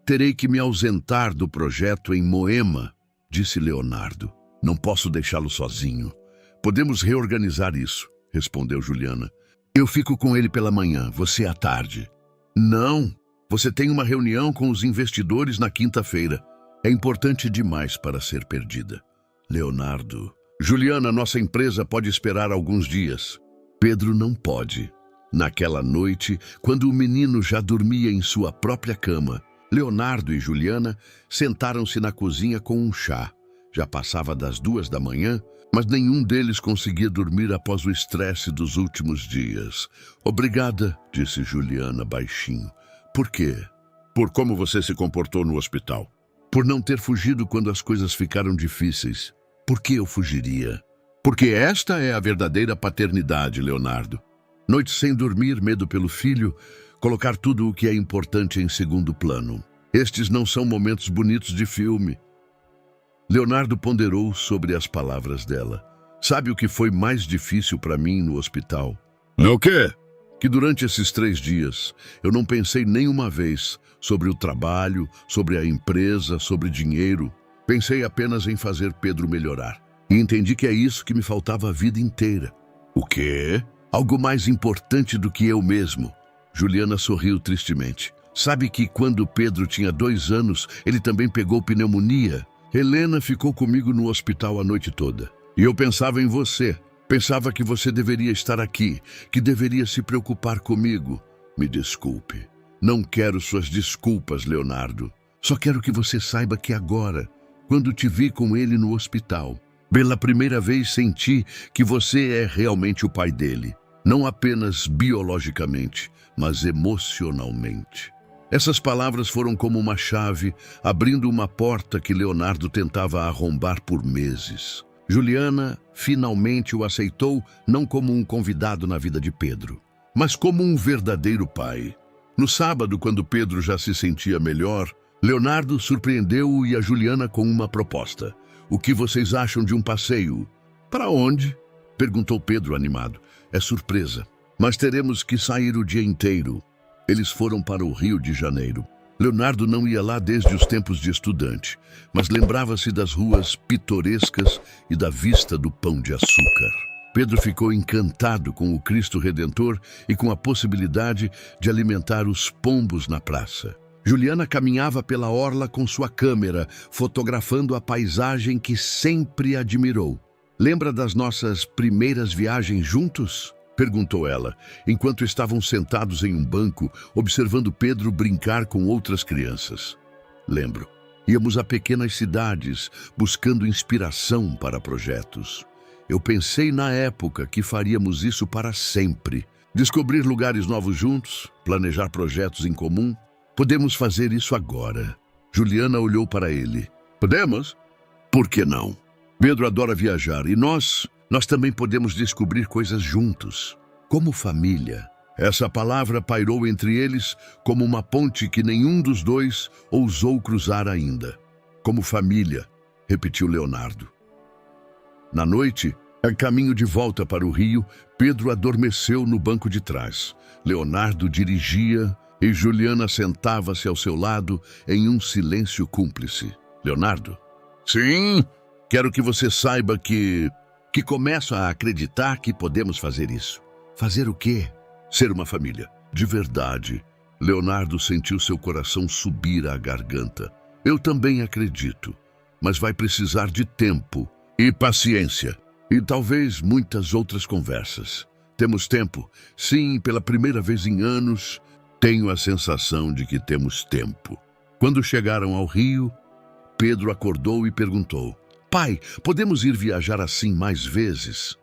Terei que me ausentar do projeto em Moema, disse Leonardo. Não posso deixá-lo sozinho. Podemos reorganizar isso, respondeu Juliana. Eu fico com ele pela manhã, você à tarde. Não, você tem uma reunião com os investidores na quinta-feira. É importante demais para ser perdida. Leonardo. Juliana, nossa empresa pode esperar alguns dias. Pedro não pode. Naquela noite, quando o menino já dormia em sua própria cama, Leonardo e Juliana sentaram-se na cozinha com um chá. Já passava das 2 da manhã, mas nenhum deles conseguia dormir após o estresse dos últimos dias. Obrigada, disse Juliana baixinho. Por quê? Por como você se comportou no hospital. Por não ter fugido quando as coisas ficaram difíceis. Por que eu fugiria? Porque esta é a verdadeira paternidade, Leonardo. Noites sem dormir, medo pelo filho, colocar tudo o que é importante em segundo plano. Estes não são momentos bonitos de filme. Leonardo ponderou sobre as palavras dela. Sabe o que foi mais difícil para mim no hospital? O quê? Que durante esses 3 dias, eu não pensei nenhuma vez sobre o trabalho, sobre a empresa, sobre dinheiro. Pensei apenas em fazer Pedro melhorar. E entendi que é isso que me faltava a vida inteira. O quê? Algo mais importante do que eu mesmo. Juliana sorriu tristemente. Sabe que quando Pedro tinha 2 anos, ele também pegou pneumonia? Helena ficou comigo no hospital a noite toda. E eu pensava em você. Pensava que você deveria estar aqui, que deveria se preocupar comigo. Me desculpe. Não quero suas desculpas, Leonardo. Só quero que você saiba que agora, quando te vi com ele no hospital, pela primeira vez senti que você é realmente o pai dele. Não apenas biologicamente, mas emocionalmente. Essas palavras foram como uma chave, abrindo uma porta que Leonardo tentava arrombar por meses. Juliana finalmente o aceitou, não como um convidado na vida de Pedro, mas como um verdadeiro pai. No sábado, quando Pedro já se sentia melhor, Leonardo surpreendeu-o e a Juliana com uma proposta. O que vocês acham de um passeio? Para onde? Perguntou Pedro animado. É surpresa, mas teremos que sair o dia inteiro. Eles foram para o Rio de Janeiro. Leonardo não ia lá desde os tempos de estudante, mas lembrava-se das ruas pitorescas e da vista do Pão de Açúcar. Pedro ficou encantado com o Cristo Redentor e com a possibilidade de alimentar os pombos na praça. Juliana caminhava pela orla com sua câmera, fotografando a paisagem que sempre admirou. "Lembra das nossas primeiras viagens juntos?" perguntou ela, enquanto estavam sentados em um banco, observando Pedro brincar com outras crianças. "Lembro. Íamos a pequenas cidades, buscando inspiração para projetos. Eu pensei na época que faríamos isso para sempre. Descobrir lugares novos juntos, planejar projetos em comum. Podemos fazer isso agora." Juliana olhou para ele. "Podemos? Por que não? Pedro adora viajar e nós também podemos descobrir coisas juntos, como família." Essa palavra pairou entre eles como uma ponte que nenhum dos dois ousou cruzar ainda. "Como família", repetiu Leonardo. Na noite, a caminho de volta para o Rio, Pedro adormeceu no banco de trás. Leonardo dirigia e Juliana sentava-se ao seu lado em um silêncio cúmplice. "Leonardo?" "Sim, quero que você saiba que começo a acreditar que podemos fazer isso." "Fazer o quê?" "Ser uma família, de verdade." Leonardo sentiu seu coração subir à garganta. "Eu também acredito, mas vai precisar de tempo e paciência. E talvez muitas outras conversas. Temos tempo? Sim, pela primeira vez em anos, tenho a sensação de que temos tempo." Quando chegaram ao Rio, Pedro acordou e perguntou: "Pai, podemos ir viajar assim mais vezes?"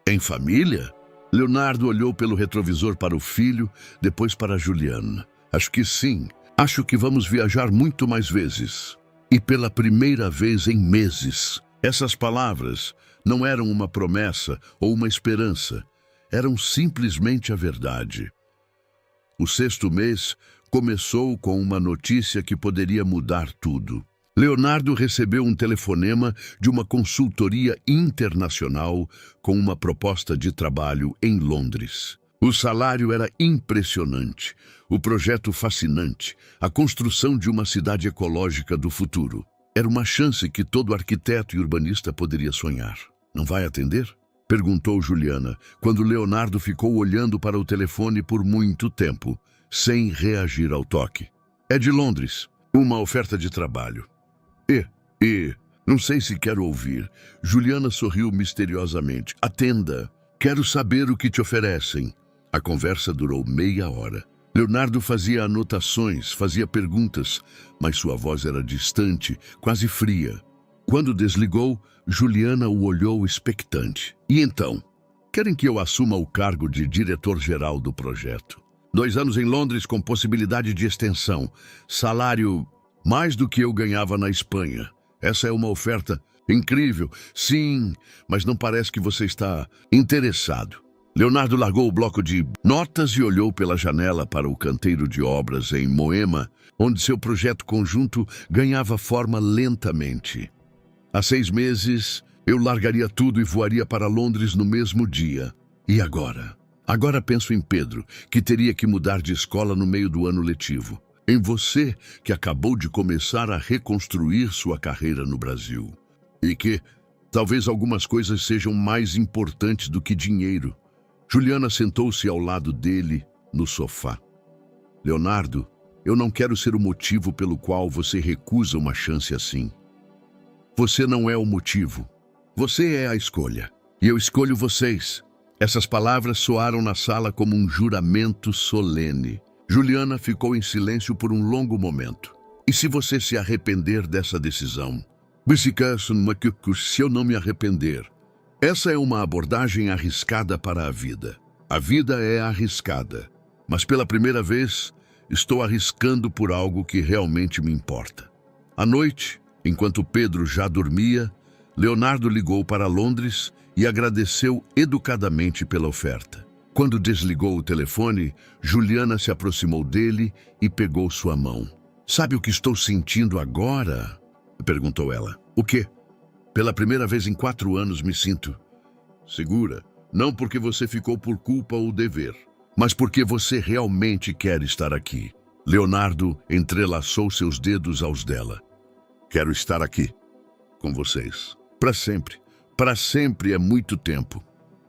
"Em família?" Leonardo olhou pelo retrovisor para o filho, depois para Juliana. "Acho que sim. Acho que vamos viajar muito mais vezes. E pela primeira vez em meses." Essas palavras não eram uma promessa ou uma esperança. Eram simplesmente a verdade. O 6º mês começou com uma notícia que poderia mudar tudo. Leonardo recebeu um telefonema de uma consultoria internacional com uma proposta de trabalho em Londres. O salário era impressionante, o projeto fascinante, a construção de uma cidade ecológica do futuro. Era uma chance que todo arquiteto e urbanista poderia sonhar. "Não vai atender?" perguntou Juliana, quando Leonardo ficou olhando para o telefone por muito tempo, sem reagir ao toque. "É de Londres, uma oferta de trabalho." Não sei se quero ouvir." Juliana sorriu misteriosamente. "Atenda. Quero saber o que te oferecem." A conversa durou meia hora. Leonardo fazia anotações, fazia perguntas, mas sua voz era distante, quase fria. Quando desligou, Juliana o olhou expectante. "E então? Querem que eu assuma o cargo de diretor-geral do projeto. 2 anos em Londres com possibilidade de extensão. Salário mais do que eu ganhava na Espanha. Essa é uma oferta incrível." "Sim, mas não parece que você está interessado." Leonardo largou o bloco de notas e olhou pela janela para o canteiro de obras em Moema, onde seu projeto conjunto ganhava forma lentamente. "Há 6 meses, eu largaria tudo e voaria para Londres no mesmo dia. E agora? Agora penso em Pedro, que teria que mudar de escola no meio do ano letivo. Em você, que acabou de começar a reconstruir sua carreira no Brasil. E que talvez algumas coisas sejam mais importantes do que dinheiro." Juliana sentou-se ao lado dele, no sofá. "Leonardo, eu não quero ser o motivo pelo qual você recusa uma chance assim. Você não é o motivo. Você é a escolha. E eu escolho vocês." Essas palavras soaram na sala como um juramento solene. Juliana ficou em silêncio por um longo momento. "E se você se arrepender dessa decisão?" "Se eu não me arrepender." Essa é uma abordagem arriscada para a vida. A vida é arriscada. Mas pela primeira vez, estou arriscando por algo que realmente me importa. À noite, enquanto Pedro já dormia, Leonardo ligou para Londres e agradeceu educadamente pela oferta. Quando desligou o telefone, Juliana se aproximou dele e pegou sua mão. "Sabe o que estou sentindo agora?" perguntou ela. "O quê?" "Pela primeira vez em 4 anos me sinto segura. Não porque você ficou por culpa ou dever, mas porque você realmente quer estar aqui." Leonardo entrelaçou seus dedos aos dela. "Quero estar aqui, com vocês. Para sempre. Para sempre é muito tempo."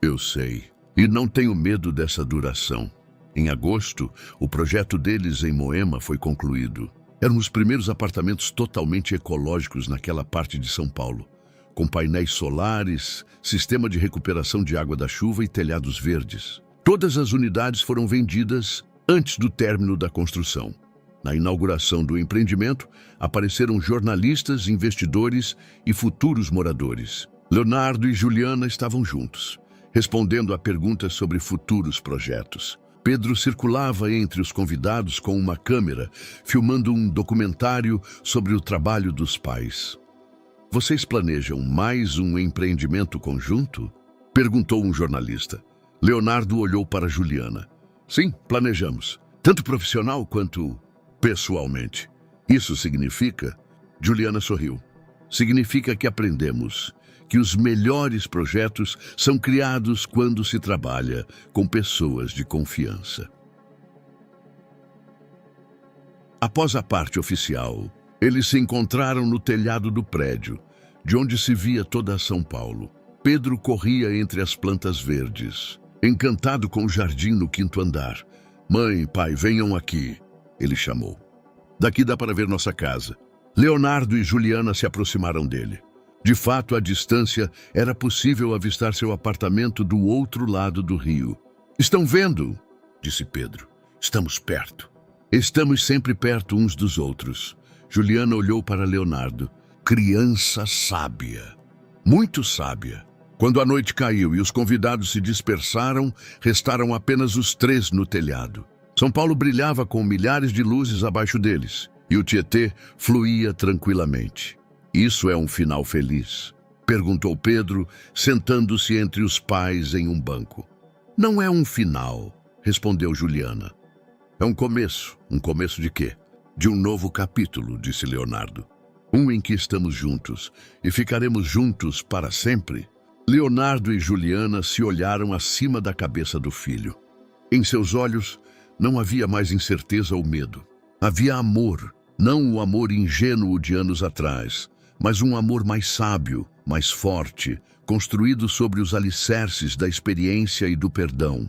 Eu sei. E não tenho medo dessa duração. Em agosto, o projeto deles em Moema foi concluído. Eram os primeiros apartamentos totalmente ecológicos naquela parte de São Paulo, com painéis solares, sistema de recuperação de água da chuva e telhados verdes. Todas as unidades foram vendidas antes do término da construção. Na inauguração do empreendimento, apareceram jornalistas, investidores e futuros moradores. Leonardo e Juliana estavam juntos, respondendo a perguntas sobre futuros projetos. Pedro circulava entre os convidados com uma câmera, filmando um documentário sobre o trabalho dos pais. Vocês planejam mais um empreendimento conjunto? Perguntou um jornalista. Leonardo olhou para Juliana. Sim, planejamos. Tanto profissional quanto pessoalmente. Isso significa? Juliana sorriu. Significa que aprendemos que os melhores projetos são criados quando se trabalha com pessoas de confiança. Após a parte oficial, eles se encontraram no telhado do prédio, de onde se via toda São Paulo. Pedro corria entre as plantas verdes, encantado com o jardim no 5º andar. Mãe, pai, venham aqui, ele chamou. Daqui dá para ver nossa casa. Leonardo e Juliana se aproximaram dele. De fato, à distância, era possível avistar seu apartamento do outro lado do rio. Estão vendo? Disse Pedro. Estamos perto. Estamos sempre perto uns dos outros. Juliana olhou para Leonardo. Criança sábia. Muito sábia. Quando a noite caiu e os convidados se dispersaram, restaram apenas os 3 no telhado. São Paulo brilhava com milhares de luzes abaixo deles, e o Tietê fluía tranquilamente. Isso é um final feliz? Perguntou Pedro, sentando-se entre os pais em um banco. Não é um final, respondeu Juliana. É um começo. Um começo de quê? De um novo capítulo, disse Leonardo. Um em que estamos juntos e ficaremos juntos para sempre. Leonardo e Juliana se olharam acima da cabeça do filho. Em seus olhos não havia mais incerteza ou medo. Havia amor, não o amor ingênuo de anos atrás, mas um amor mais sábio, mais forte, construído sobre os alicerces da experiência e do perdão.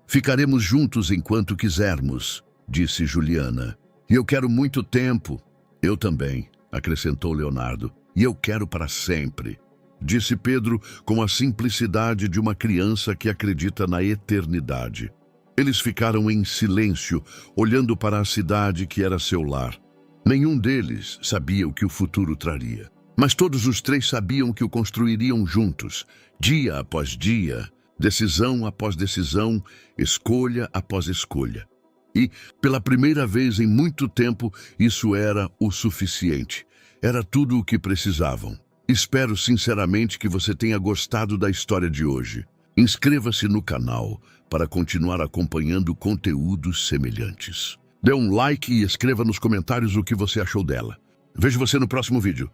Ficaremos juntos enquanto quisermos, disse Juliana. E eu quero muito tempo. Eu também, acrescentou Leonardo. E eu quero para sempre, disse Pedro com a simplicidade de uma criança que acredita na eternidade. Eles ficaram em silêncio, olhando para a cidade que era seu lar. Nenhum deles sabia o que o futuro traria. Mas todos os 3 sabiam que o construiriam juntos, dia após dia, decisão após decisão, escolha após escolha. E, pela primeira vez em muito tempo, isso era o suficiente. Era tudo o que precisavam. Espero sinceramente que você tenha gostado da história de hoje. Inscreva-se no canal para continuar acompanhando conteúdos semelhantes. Dê um like e escreva nos comentários o que você achou dela. Vejo você no próximo vídeo.